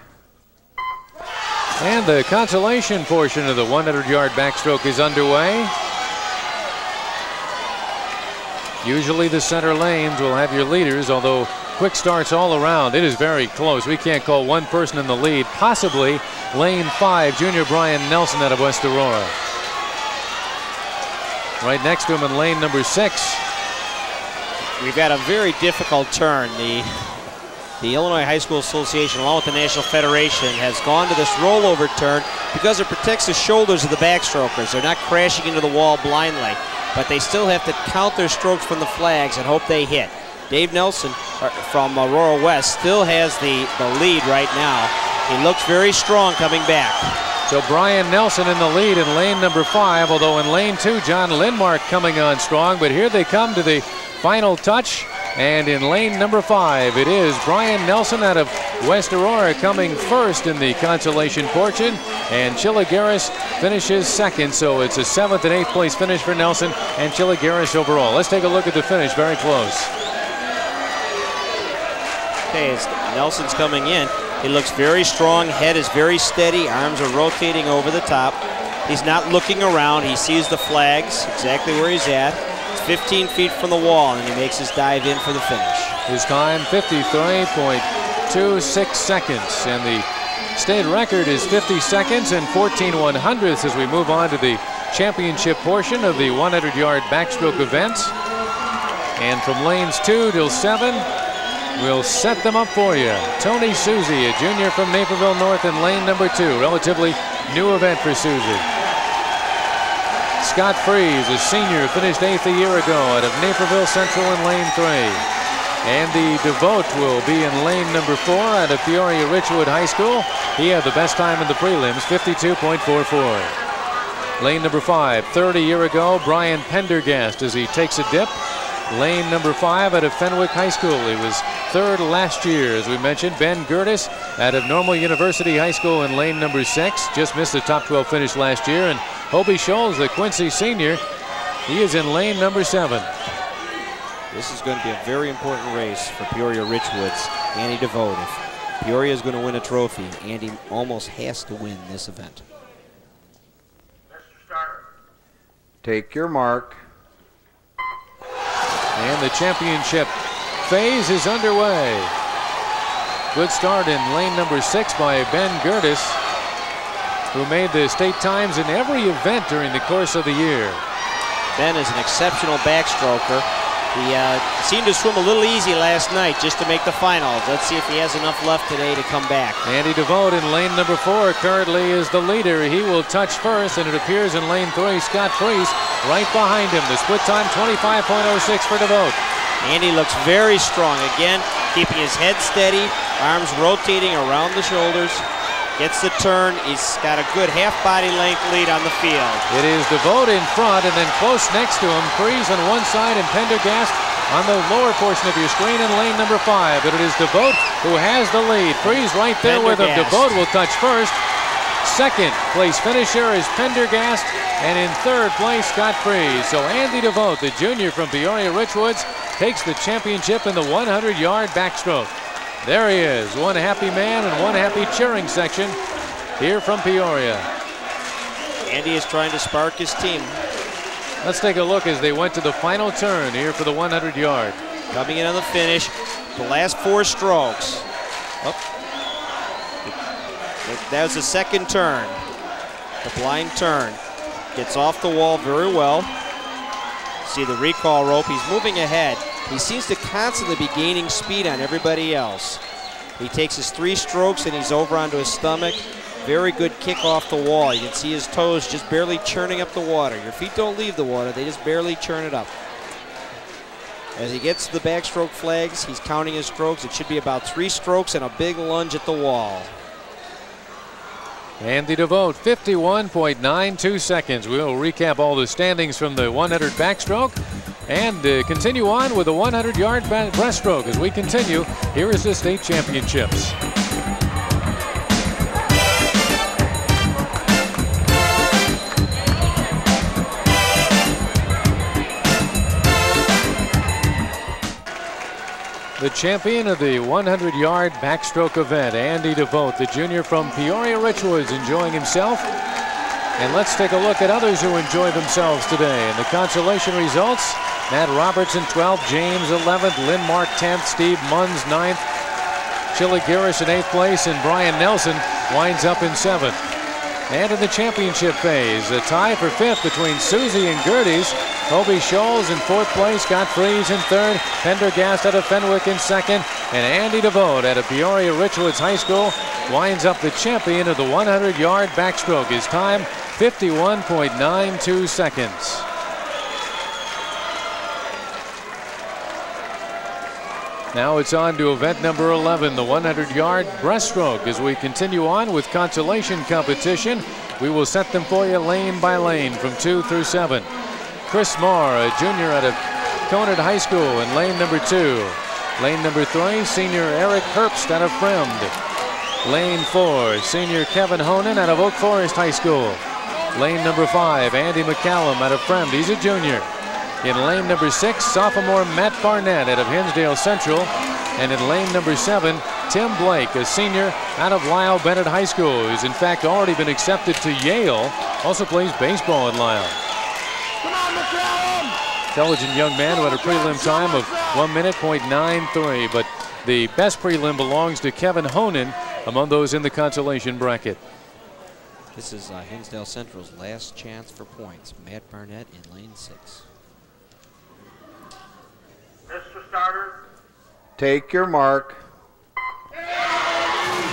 And the consolation portion of the 100-yard backstroke is underway. Usually the center lanes will have your leaders, although quick starts all around. It is very close. We can't call one person in the lead. Possibly lane 5, junior Brian Nelson out of West Aurora. Right next to him in lane number 6. We've got a very difficult turn. The The Illinois High School Association, along with the National Federation, has gone to this rollover turn because it protects the shoulders of the backstrokers. They're not crashing into the wall blindly, but they still have to count their strokes from the flags and hope they hit. Dave Nelson from Aurora West still has the lead right now. He looks very strong coming back. So Brian Nelson in the lead in lane number 5, although in lane 2, John Lindmark coming on strong, but here they come to the final touch. And in lane number 5, it is Brian Nelson out of West Aurora coming first in the consolation portion, and Chiligaris finishes second. So it's a 7th and 8th place finish for Nelson and Chiligaris overall. Let's take a look at the finish. Very close. Okay, as Nelson's coming in, he looks very strong. Head is very steady. Arms are rotating over the top. He's not looking around. He sees the flags exactly where he's at. 15 feet from the wall, and he makes his dive in for the finish. His time 53.26 seconds, and the state record is 50 seconds and 14/100ths as we move on to the championship portion of the 100-yard backstroke event. And from lanes 2 till 7, we'll set them up for you. Tony Susie, a junior from Naperville North in lane number 2, relatively new event for Susie. Scott Freeze, a senior, finished 8th a year ago out of Naperville Central in lane 3. Andy DeVote will be in lane number 4 out of Peoria Richwood High School. He had the best time in the prelims, 52.44. Lane number 5, 3rd a year ago, Brian Pendergast as he takes a dip. Lane number 5 out of Fenwick High School. He was 3rd last year, as we mentioned. Ben Gertis out of Normal University High School in lane number 6. Just missed the top 12 finish last year. And Hobie Scholes, the Quincy senior, he is in lane number 7. This is going to be a very important race for Peoria Richwoods. Andy DeVote. If Peoria is going to win a trophy, Andy almost has to win this event. Take your mark. And the championship phase is underway. Good start in lane number 6 by Ben Gertis, who made the state times in every event during the course of the year. Ben is an exceptional backstroker. He seemed to swim a little easy last night just to make the finals. Let's see if he has enough left today to come back. Andy DeVote in lane number 4 currently is the leader. He will touch first, and it appears in lane 3, Scott Freeze right behind him. The split time 25.06 for DeVote. Andy looks very strong again, keeping his head steady, arms rotating around the shoulders. Gets the turn. He's got a good half-body length lead on the field. It is DeVote in front, and then close next to him, Freeze on one side and Pendergast on the lower portion of your screen in lane number 5. But it is DeVote who has the lead. Freeze right there with him. DeVote will touch first. Second place finisher is Pendergast, and in 3rd place, Scott Freeze. So Andy DeVote, the junior from Peoria Richwoods, takes the championship in the 100-yard backstroke. There he is, one happy man and one happy cheering section here from Peoria. Andy is trying to spark his team. Let's take a look as they went to the final turn here for the 100-yard. Coming in on the finish, the last 4 strokes. Oh. That was the second turn. The blind turn. Gets off the wall very well. See the recall rope, he's moving ahead. He seems to constantly be gaining speed on everybody else. He takes his 3 strokes and he's over onto his stomach. Very good kick off the wall. You can see his toes just barely churning up the water. Your feet don't leave the water, they just barely churn it up. As he gets to the backstroke flags, he's counting his strokes. It should be about 3 strokes and a big lunge at the wall. Andy DeVote, 51.92 seconds. We'll recap all the standings from the 100 backstroke and continue on with the 100-yard breaststroke as we continue. Here is the state championships. The champion of the 100-yard backstroke event, Andy DeVote, the junior from Peoria Richwoods, enjoying himself. And let's take a look at others who enjoy themselves today. And the consolation results, Matt Robertson 12th, James 11th, Lindmark 10th, Steve Munns 9th, Chiligaris in 8th place, and Brian Nelson winds up in 7th. And in the championship phase, a tie for 5th between Susie and Gerties. Hobie Scholes in fourth place, got FREESE in third, Pendergast out of Fenwick in second, and Andy DeVoe out of Peoria Richwoods High School winds up the champion of the 100-yard backstroke. His time, 51.92 seconds. Now it's on to event number 11, the 100-yard breaststroke. As we continue on with consolation competition, we will set them for you lane by lane from 2 through 7. Chris Marr, a junior out of Conard High School in lane number 2. Lane number 3, senior Eric Herbst out of Fremd. Lane 4, senior Kevin Honan out of Oak Forest High School. Lane number 5, Andy McCallum out of Fremd. He's a junior. In lane number 6, sophomore Matt Barnett out of Hinsdale Central. And in lane number 7, Tim Blake, a senior out of Lyle Bennett High School, who's in fact already been accepted to Yale. Also plays baseball at Lyle. Come on, McCallum! Intelligent young man who had a prelim time of 1:93, but the best prelim belongs to Kevin Honan among those in the consolation bracket. This is Hinsdale Central's last chance for points. Matt Barnett in lane 6. Mr. Starter, take your mark.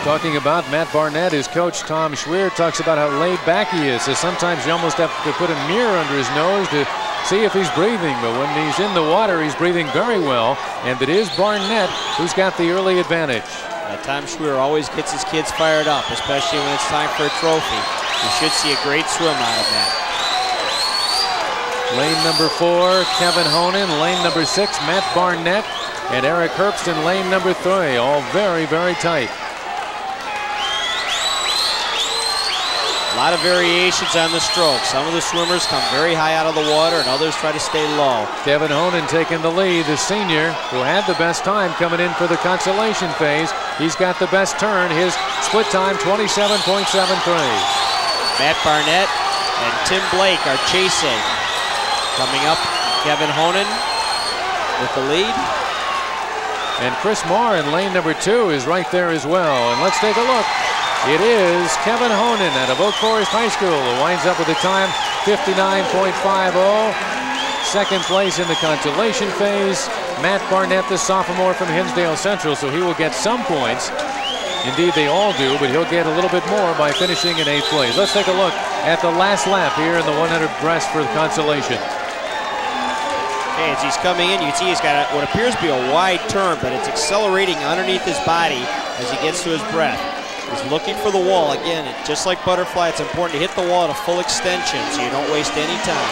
Talking about Matt Barnett, his coach Tom Schweer talks about how laid back he is. So sometimes you almost have to put a mirror under his nose to see if he's breathing. But when he's in the water, he's breathing very well. And it is Barnett who's got the early advantage. Tom Schweer always gets his kids fired up, especially when it's time for a trophy. You should see a great swim out of that. Lane number 4, Kevin Honan. Lane number 6, Matt Barnett. And Eric Herbst in lane number 3. All very, very tight. A lot of variations on the stroke. Some of the swimmers come very high out of the water and others try to stay low. Kevin Honan taking the lead, the senior who had the best time coming in for the consolation phase. He's got the best turn. His split time, 27.73. Matt Barnett and Tim Blake are chasing. Coming up, Kevin Honan with the lead. And Chris Marr in lane number 2 is right there as well. And let's take a look. It is Kevin Honan out of Oak Forest High School who winds up with a time 59.50. Second place in the consolation phase. Matt Barnett, the sophomore from Hinsdale Central, so he will get some points. Indeed, they all do, but he'll get a little bit more by finishing in 8th place. Let's take a look at the last lap here in the 100 breast for the consolation. Okay, as he's coming in, you can see he's got what appears to be a wide turn, but it's accelerating underneath his body as he gets to his breath. He's looking for the wall. Again, just like butterfly, it's important to hit the wall at a full extension so you don't waste any time.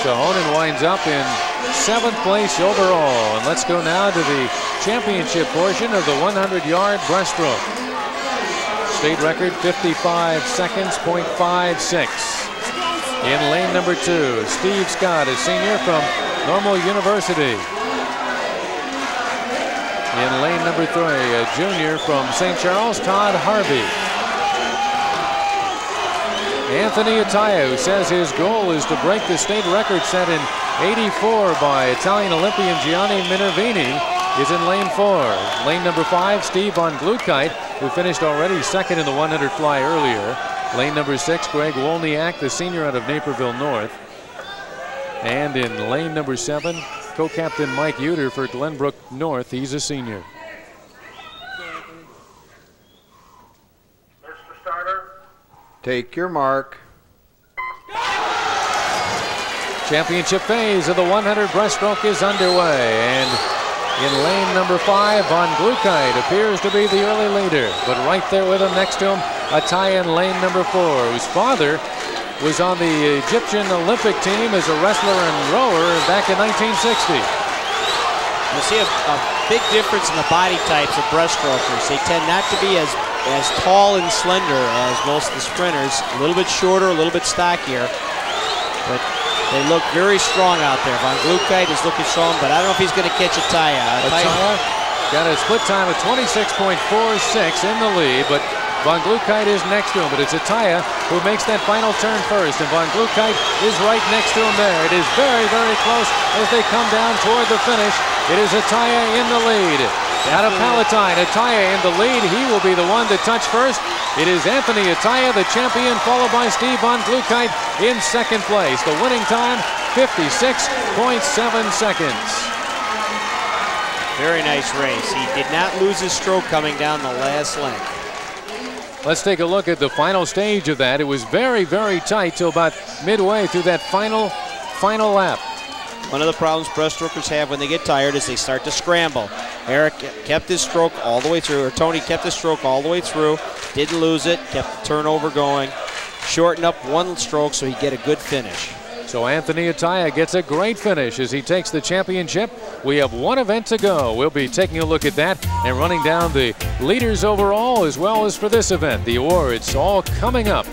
So Honan winds up in 7th place overall. And let's go now to the championship portion of the 100-yard breaststroke. State record 55 seconds, .56. In lane number 2, Steve Scott, a senior from Normal University. In lane number 3, a junior from St. Charles, Todd Harvey. Anthony Ataya, who says his goal is to break the state record set in '84 by Italian Olympian Gianni Minervini, is in lane 4. Lane number 5, Steve Von Glukite, who finished already second in the 100 fly earlier. Lane number 6, Greg Wolniak, the senior out of Naperville North. And in lane number 7, co-captain Mike Uter for Glenbrook North. He's a senior. Mr. Starter, take your mark. Championship phase of the 100 breaststroke is underway, and in lane number 5, Von Glukite appears to be the early leader, but right there with him next to him, Ataya in lane number 4, whose father was on the Egyptian Olympic team as a wrestler and rower back in 1960. You'll see a big difference in the body types of breaststrokers. They tend not to be as tall and slender as most of the sprinters. A little bit shorter, a little bit stockier, but they look very strong out there. Von Glukite is looking strong, but I don't know if he's going to catch Ataya. Ataya got a split time of 26.46 in the lead, but Von Glukite is next to him, but it's Ataya who makes that final turn first, and Von Glukite is right next to him there. It is very, very close as they come down toward the finish. It is Ataya in the lead. Out of Palatine, Ataya in the lead. He will be the one to touch first. It is Anthony Ataya, the champion, followed by Steve Von Glukite in second place. The winning time, 56.7 seconds. Very nice race. He did not lose his stroke coming down the last length. Let's take a look at the final stage of that. It was very, very tight till about midway through that final lap. One of the problems breaststrokers have when they get tired is they start to scramble. Eric kept his stroke all the way through, or Tony kept his stroke all the way through, didn't lose it, kept the turnover going, shortened up one stroke so he'd get a good finish. So Anthony Ataya gets a great finish as he takes the championship. We have one event to go. We'll be taking a look at that and running down the leaders overall as well as for this event. The awards all coming up.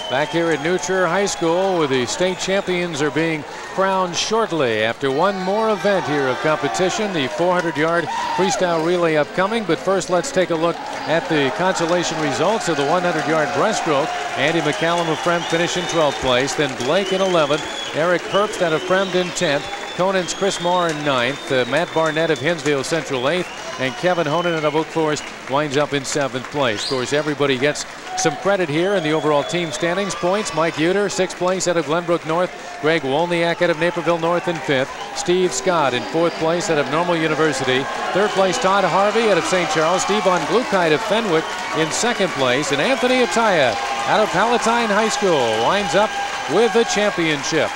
Back here at New Trier High School, where the state champions are being crowned shortly after one more event here of competition, the 400-yard freestyle relay upcoming. But first, let's take a look at the consolation results of the 100-yard breaststroke. Andy McCallum of Fremd finished in 12th place, then Blake in 11th, Eric Herbst out of Fremd in 10th, Conant's Chris Marr in 9th, Matt Barnett of Hinsdale Central 8th, and Kevin Honan of Oak Forest winds up in 7th place. Of course, everybody gets some credit here in the overall team standings. Points, Mike Uter, 6th place out of Glenbrook North, Greg Wolniak out of Naperville North in 5th, Steve Scott in 4th place out of Normal University, 3rd place Todd Harvey out of St. Charles, Steve Von Glukite of Fenwick in 2nd place, and Anthony Ataya out of Palatine High School winds up with the championship.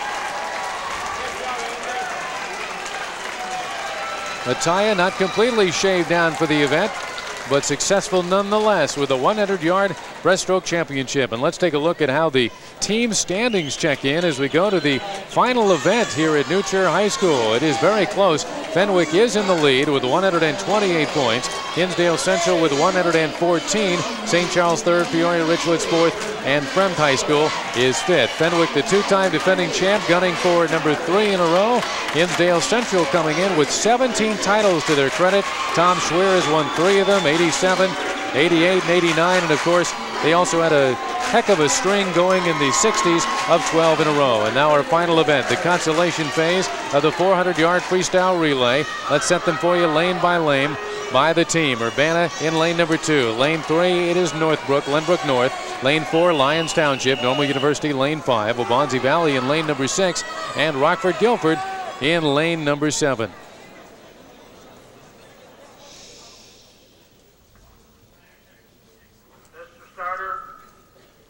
Ataya not completely shaved down for the event, but successful nonetheless with a 100-yard breaststroke championship. And let's take a look at how the team standings check in as we go to the final event here at New Trier High School. It is very close. Fenwick is in the lead with 128 points. Hinsdale Central with 114. St. Charles 3rd, Peoria Richwoods 4th, and Fremd High School is 5th. Fenwick, the two-time defending champ, gunning for number 3 in a row. Hinsdale Central coming in with 17 titles to their credit. Tom Schweer has won 3 of them, 87, 88, and 89, and of course, they also had a heck of a string going in the 60s of 12 in a row. And now our final event, the consolation phase of the 400-yard freestyle relay. Let's set them for you lane by lane by the team. Urbana in lane number 2. Lane 3, it is Northbrook, Glenbrook North. Lane 4, Lyons Township, Normal University, lane 5. Waubonsee Valley in lane number 6. And Rockford Guilford in lane number 7.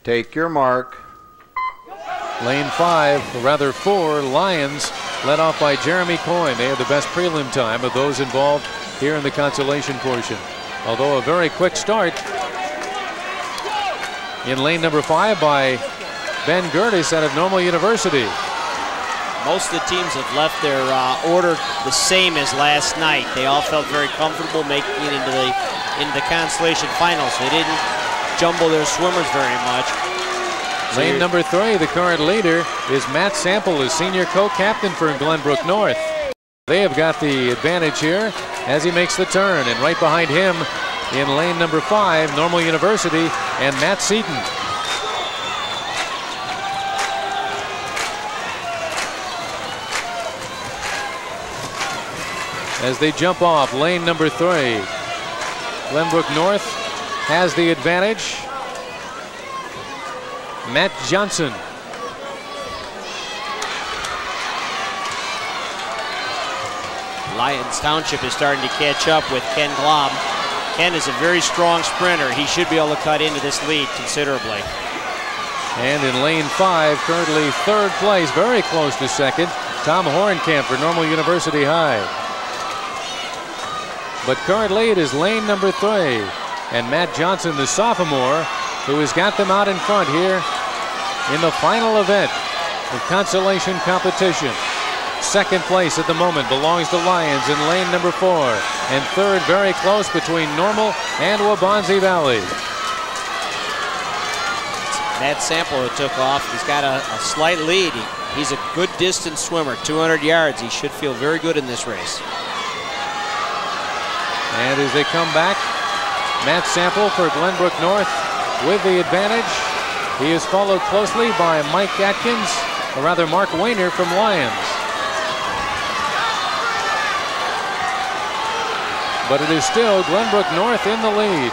Take your mark. Lane 5, or rather 4, Lions, led off by Jeremy Coyne. They had the best prelim time of those involved here in the consolation portion. Although a very quick start in lane number 5 by Ben Gertis out of Normal University. Most of the teams have left their order the same as last night. They all felt very comfortable making it into the consolation finals. They didn't jumble their swimmers very much. So lane number 3, the current leader is Matt Sample, the senior co-captain for Glenbrook North. They have got the advantage here as he makes the turn, and right behind him in lane number 5, Normal University and Matt Seaton. As they jump off lane number 3, Glenbrook North has the advantage. Matt Johnson. Lyons Township is starting to catch up with Ken Glom. Ken is a very strong sprinter. He should be able to cut into this lead considerably. And in lane 5, currently 3rd place, very close to 2nd, Tom Horenkamp for Normal University High. But currently it is lane number 3. And Matt Johnson, the sophomore, who has got them out in front here in the final event of consolation competition. 2nd place at the moment belongs to Lions in lane number 4. And 3rd, very close between Normal and Waubonsee Valley. Matt Sample who took off. He's got a slight lead. He's a good distance swimmer, 200 yards. He should feel very good in this race. And as they come back Matt Sample for Glenbrook North with the advantage. He is followed closely by Mike Atkins, or rather Mark Wayner from Lyons. But it is still Glenbrook North in the lead.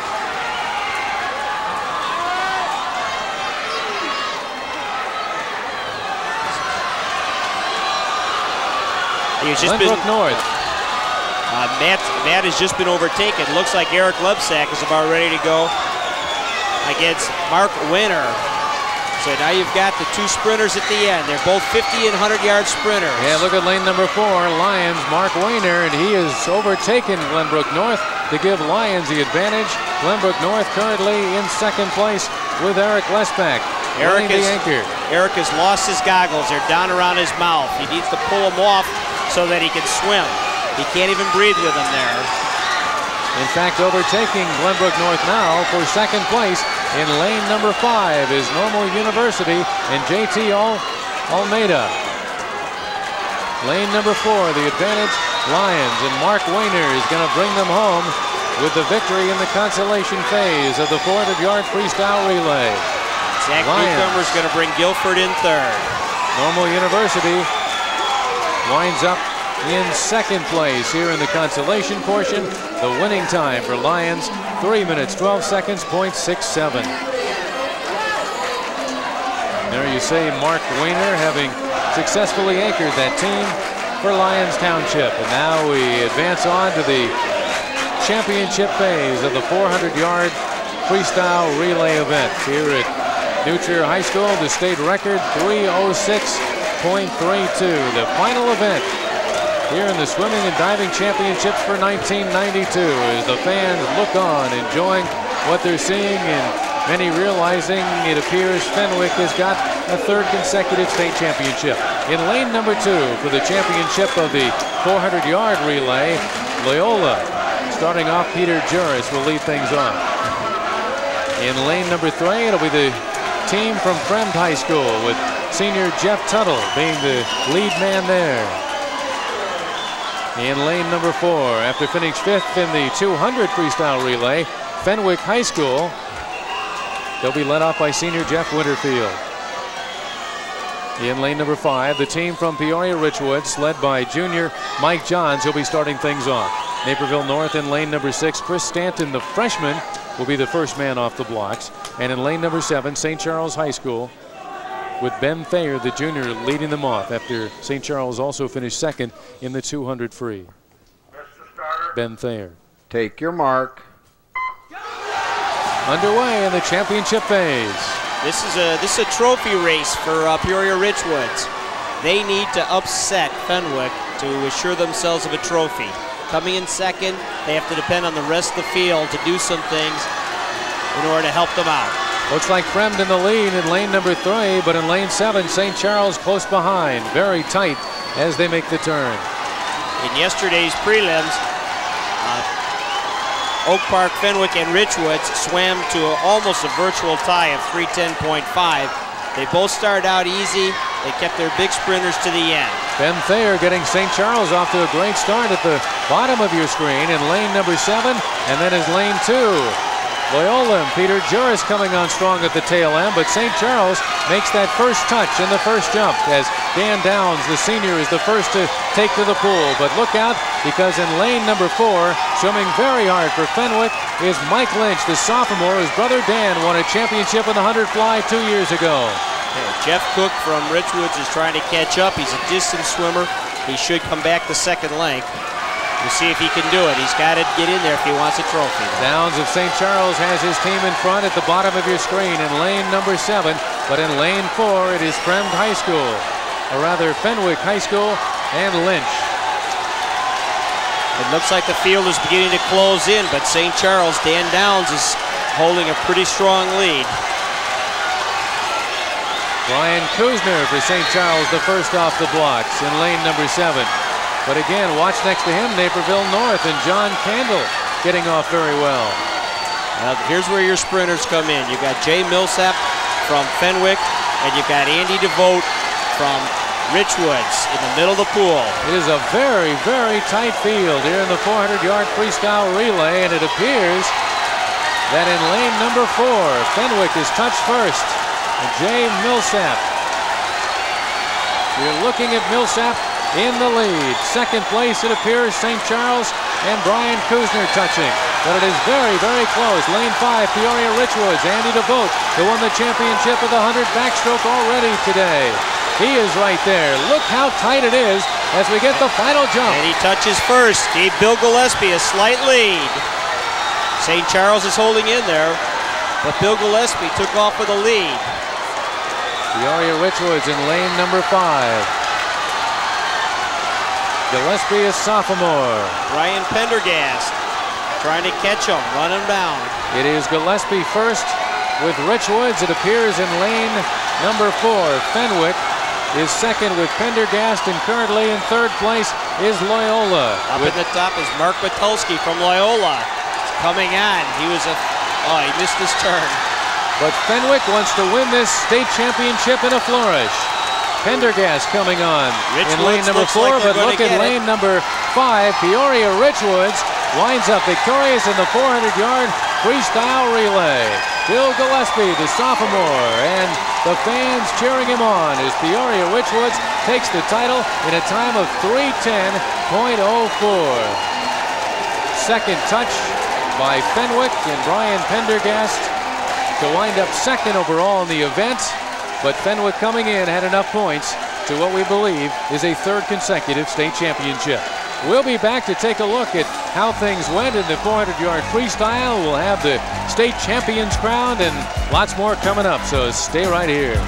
Glenbrook North. Matt has just been overtaken. Looks like Eric Lebsack is about ready to go against Mark Winner. So now you've got the two sprinters at the end. They're both 50 and 100-yard sprinters. Yeah, look at lane number 4, Lyons, Mark Wayner, and he has overtaken Glenbrook North to give Lyons the advantage. Glenbrook North currently in second place with Eric Lesback. Eric has lost his goggles. They're down around his mouth. He needs to pull them off so that he can swim. He can't even breathe with them there. In fact, overtaking Glenbrook North now for second place in lane number 5 is Normal University and JT Almeida. Lane number 4, the advantage, Lyons, and Mark Wayner is going to bring them home with the victory in the consolation phase of the 400-yard freestyle relay. Zach Newcomer is going to bring Guilford in third. Normal University winds up in second place here in the consolation portion. The winning time for Lyons, 3 minutes, 12 seconds, .67. There you see Mark Wayner having successfully anchored that team for Lyons Township. And now we advance on to the championship phase of the 400-yard freestyle relay event here at New Trier High School. The state record, 3:06.32. The final event here in the swimming and diving championships for 1992 as the fans look on, enjoying what they're seeing, and many realizing it appears Fenwick has got a third consecutive state championship. In lane number 2 for the championship of the 400-yard relay, Loyola, starting off, Peter Juris will lead things off. In lane number 3, it'll be the team from Fremd High School with senior Jeff Tuttle being the lead man there. In lane number 4, after finishing 5th in the 200 freestyle relay, Fenwick High School, they'll be led off by senior Jeff Winterfield. In lane number 5, the team from Peoria Richwoods, led by junior Mike Johns, who'll be starting things off. Naperville North in lane number 6, Chris Stanton, the freshman, will be the first man off the blocks. And in lane number 7, St. Charles High School, with Ben Thayer, the junior, leading them off after St. Charles also finished second in the 200 free. Ben Thayer. Take your mark. Underway in the championship phase. This is a trophy race for Peoria Richwoods. They need to upset Fenwick to assure themselves of a trophy. Coming in second, they have to depend on the rest of the field to do some things in order to help them out. Looks like Fremd in the lead in lane number 3, but in lane 7, St. Charles close behind. Very tight as they make the turn. In yesterday's prelims, Oak Park, Fenwick, and Richwoods swam to almost a virtual tie of 3:10.5. They both started out easy. They kept their big sprinters to the end. Ben Thayer getting St. Charles off to a great start at the bottom of your screen in lane number 7, and then is lane 2. Loyola and Peter Juris coming on strong at the tail end, but St. Charles makes that first touch in the first jump as Dan Downs, the senior, is the first to take to the pool. But look out, because in lane number 4, swimming very hard for Fenwick, is Mike Lynch, the sophomore, whose brother Dan won a championship in the 100 fly 2 years ago. Jeff Cook from Richwoods is trying to catch up. He's a distance swimmer. He should come back to second length. We'll see if he can do it. He's got to get in there if he wants a trophy. Downs of St. Charles has his team in front at the bottom of your screen in lane number 7, but in lane 4 it is Fremd High School, or rather Fenwick High School and Lynch. It looks like the field is beginning to close in, but St. Charles, Dan Downs is holding a pretty strong lead. Brian Kuzner for St. Charles, the first off the blocks in lane number 7. But again, watch next to him, Naperville North and John Candle getting off very well. Now, here's where your sprinters come in. You've got Jay Millsap from Fenwick, and you've got Andy DeVote from Richwoods in the middle of the pool. It is a very, very tight field here in the 400-yard freestyle relay, and it appears that in lane number 4, Fenwick is touched first. Jay Millsap. You're looking at Millsap in the lead. Second place, it appears, St. Charles and Brian Kuzner touching. But it is very, very close. Lane 5, Peoria Richwoods. Andy DeVote, who won the championship of the 100 backstroke already today. He is right there. Look how tight it is as we get the final jump. And he touches first. Gave Bill Gillespie a slight lead. St. Charles is holding in there, but Bill Gillespie took off with a lead. Peoria Richwoods in lane number 5. Gillespie is sophomore. Brian Pendergast trying to catch him, run him down. It is Gillespie first with Richwoods. It appears in lane number 4. Fenwick is second with Pendergast, and currently in third place is Loyola. Up at the top is Mark Batulski from Loyola. He's coming on. He missed his turn. But Fenwick wants to win this state championship in a flourish. Pendergast coming on in lane number 4, like but look at lane number 5. Peoria Richwoods winds up victorious in the 400-yard freestyle relay. Bill Gillespie, the sophomore, and the fans cheering him on as Peoria Richwoods takes the title in a time of 3:10.04. Second touch by Fenwick and Brian Pendergast to wind up second overall in the event, but Fenwick coming in had enough points to what we believe is a third consecutive state championship. We'll be back to take a look at how things went in the 400-yard freestyle. We'll have the state champions crowned and lots more coming up, so stay right here.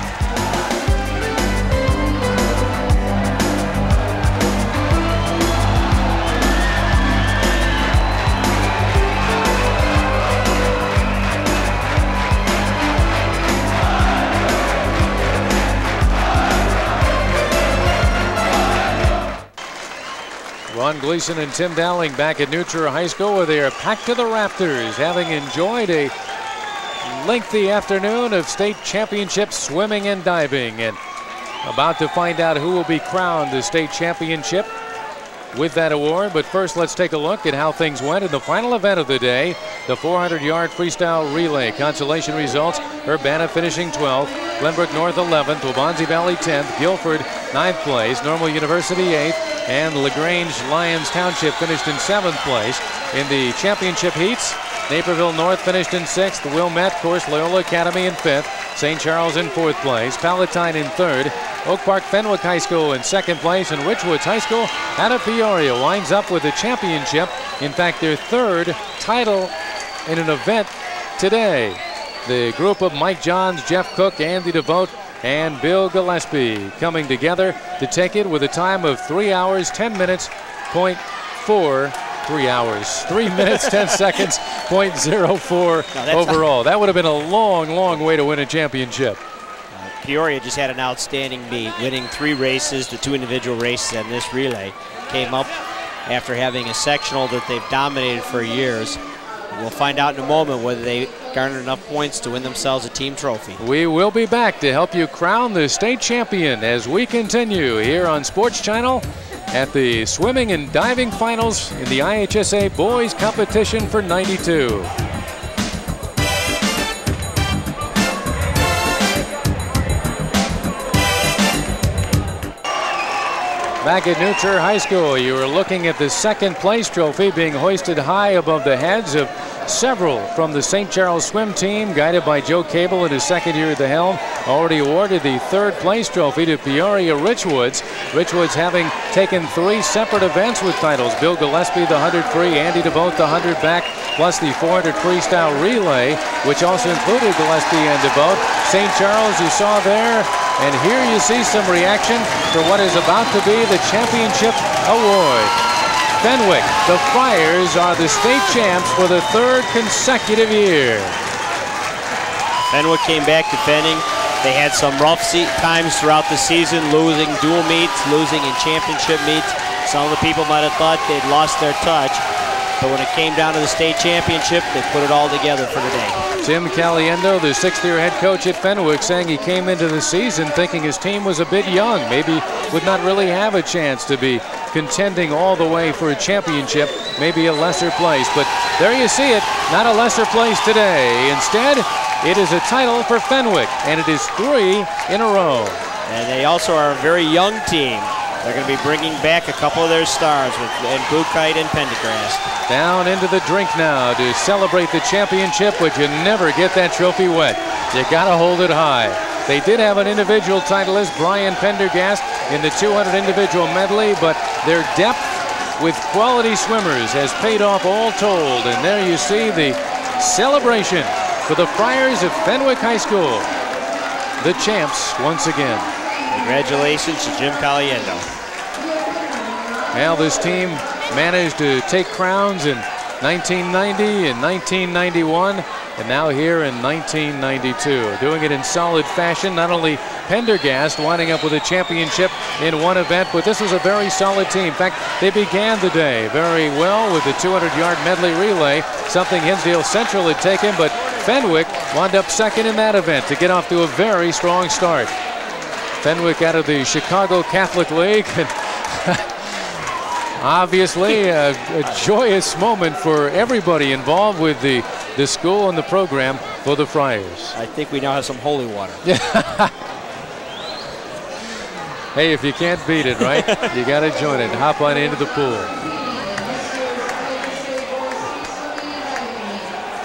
Ron Gleason and Tim Dowling back at New Trier High School, where they are packed to the rafters, having enjoyed a lengthy afternoon of state championship swimming and diving, and about to find out who will be crowned the state championship with that award. But first, let's take a look at how things went in the final event of the day, the 400-yard freestyle relay. Consolation results: Urbana finishing 12th, Glenbrook North 11th, Waubonsie Valley 10th, Guilford 9th place, Normal University 8th, and LaGrange Lyons Township finished in 7th place. In the championship heats, Naperville North finished in 6th, Wilmette, of course, Loyola Academy in 5th, St. Charles in 4th place, Palatine in 3rd, Oak Park Fenwick High School in 2nd place, and Richwoods High School out of Peoria winds up with the championship. In fact, their third title in an event today. The group of Mike Johns, Jeff Cook, Andy DeVote, and Bill Gillespie coming together to take it with a time of 3 hours, 10 minutes, 3 hours, 3 minutes, 10 seconds, .04 overall. That would have been a long, long way to win a championship. Peoria just had an outstanding meet, winning 3 races, the 2 individual races, and this relay came up after having a sectional that they've dominated for years. We'll find out in a moment whether they garnered enough points to win themselves a team trophy. We will be back to help you crown the state champion as we continue here on Sports Channel at the swimming and diving finals in the IHSA boys competition for '92. Back at New Trier High School, you are looking at the second place trophy being hoisted high above the heads of several from the St. Charles swim team, guided by Joe Cable in his second year at the helm. Already awarded the third place trophy to Peoria Richwoods. Richwoods having taken 3 separate events with titles: Bill Gillespie, the 100 free, Andy DeVote, the 100 back, plus the 400 freestyle relay, which also included Gillespie and DeVote. St. Charles, you saw there, and here you see some reaction for what is about to be the championship award. Fenwick, the Friars, are the state champs for the 3rd consecutive year. Fenwick came back defending. They had some rough times throughout the season, losing dual meets, losing in championship meets. Some of the people might have thought they'd lost their touch, but when it came down to the state championship, they put it all together for today. Jim Caliendo, the 6th-year head coach at Fenwick, saying he came into the season thinking his team was a bit young, maybe would not really have a chance to be contending all the way for a championship, maybe a lesser place. But there you see it, not a lesser place today. Instead, it is a title for Fenwick, and it is 3 in a row. And they also are a very young team. They're going to be bringing back a couple of their stars with Bukite and Pendergrast. Down into the drink now to celebrate the championship, but you never get that trophy wet. You got to hold it high. They did have an individual titleist, Brian Pendergast, in the 200 individual medley, but their depth with quality swimmers has paid off all told. And there you see the celebration for the Friars of Fenwick High School. The champs once again. Congratulations to Jim Caliendo. Well, this team managed to take crowns in 1990 and 1991, and now here in 1992. Doing it in solid fashion. Not only Pendergast winding up with a championship in one event, but this was a very solid team. In fact, they began the day very well with the 200-yard medley relay, something Hinsdale Central had taken, but Fenwick wound up second in that event to get off to a very strong start. Fenwick out of the Chicago Catholic League. Obviously a joyous moment for everybody involved with the school and the program for the Friars. I think we now have some holy water. Hey, if you can't beat it, right? You got to join it. Hop on into the pool.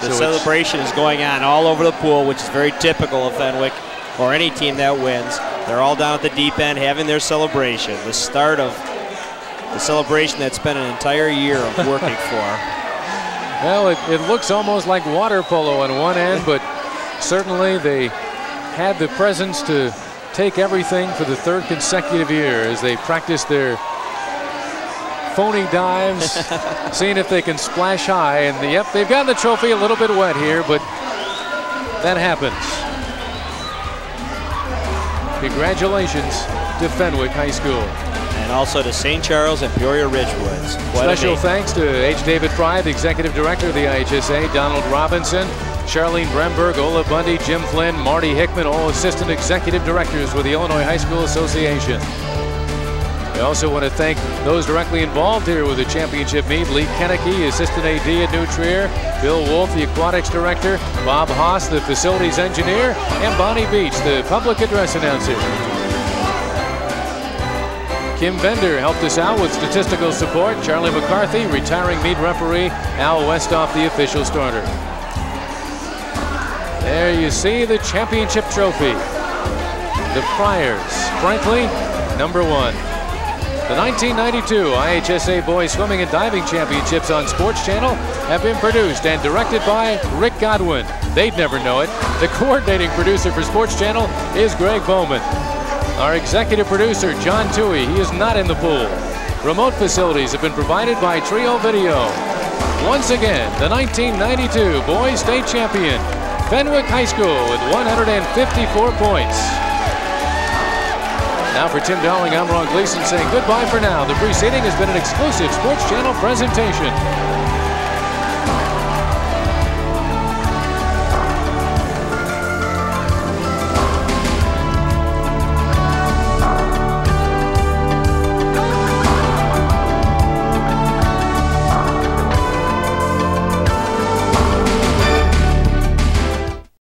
The celebration is going on all over the pool, which is very typical of Fenwick or any team that wins. They're all down at the deep end having their celebration. The start of the celebration that's been an entire year of working for. Well, it looks almost like water polo on one end, but certainly they had the presence to take everything for the 3rd consecutive year as they practice their phony dives, seeing if they can splash high. And yep, they've gotten the trophy a little bit wet here, but that happens. Congratulations to Fenwick High School. And also to St. Charles and Peoria Richwoods. Special thanks to H. David Fry, the Executive Director of the IHSA, Donald Robinson, Charlene Bremberg, Ola Bundy, Jim Flynn, Marty Hickman, all Assistant Executive Directors with the Illinois High School Association. We also want to thank those directly involved here with the championship meet. Lee Kennecke, Assistant AD at New Trier, Bill Wolf, the Aquatics Director, Bob Haas, the Facilities Engineer, and Bonnie Beach, the Public Address Announcer. Kim Bender helped us out with statistical support. Charlie McCarthy, retiring meet referee. Al Westhoff, the official starter. There you see the championship trophy. The Friars, frankly, #1. The 1992 IHSA Boys Swimming and Diving Championships on Sports Channel have been produced and directed by Rick Godwin. They'd never know it. The coordinating producer for Sports Channel is Greg Bowman. Our executive producer, John Toohey, he is not in the pool. Remote facilities have been provided by Trio Video. Once again, the 1992 Boys State Champion, Fenwick High School with 154 points. Now for Tim Dowling, I'm Ron Gleason saying goodbye for now. The preceding has been an exclusive Sports Channel presentation.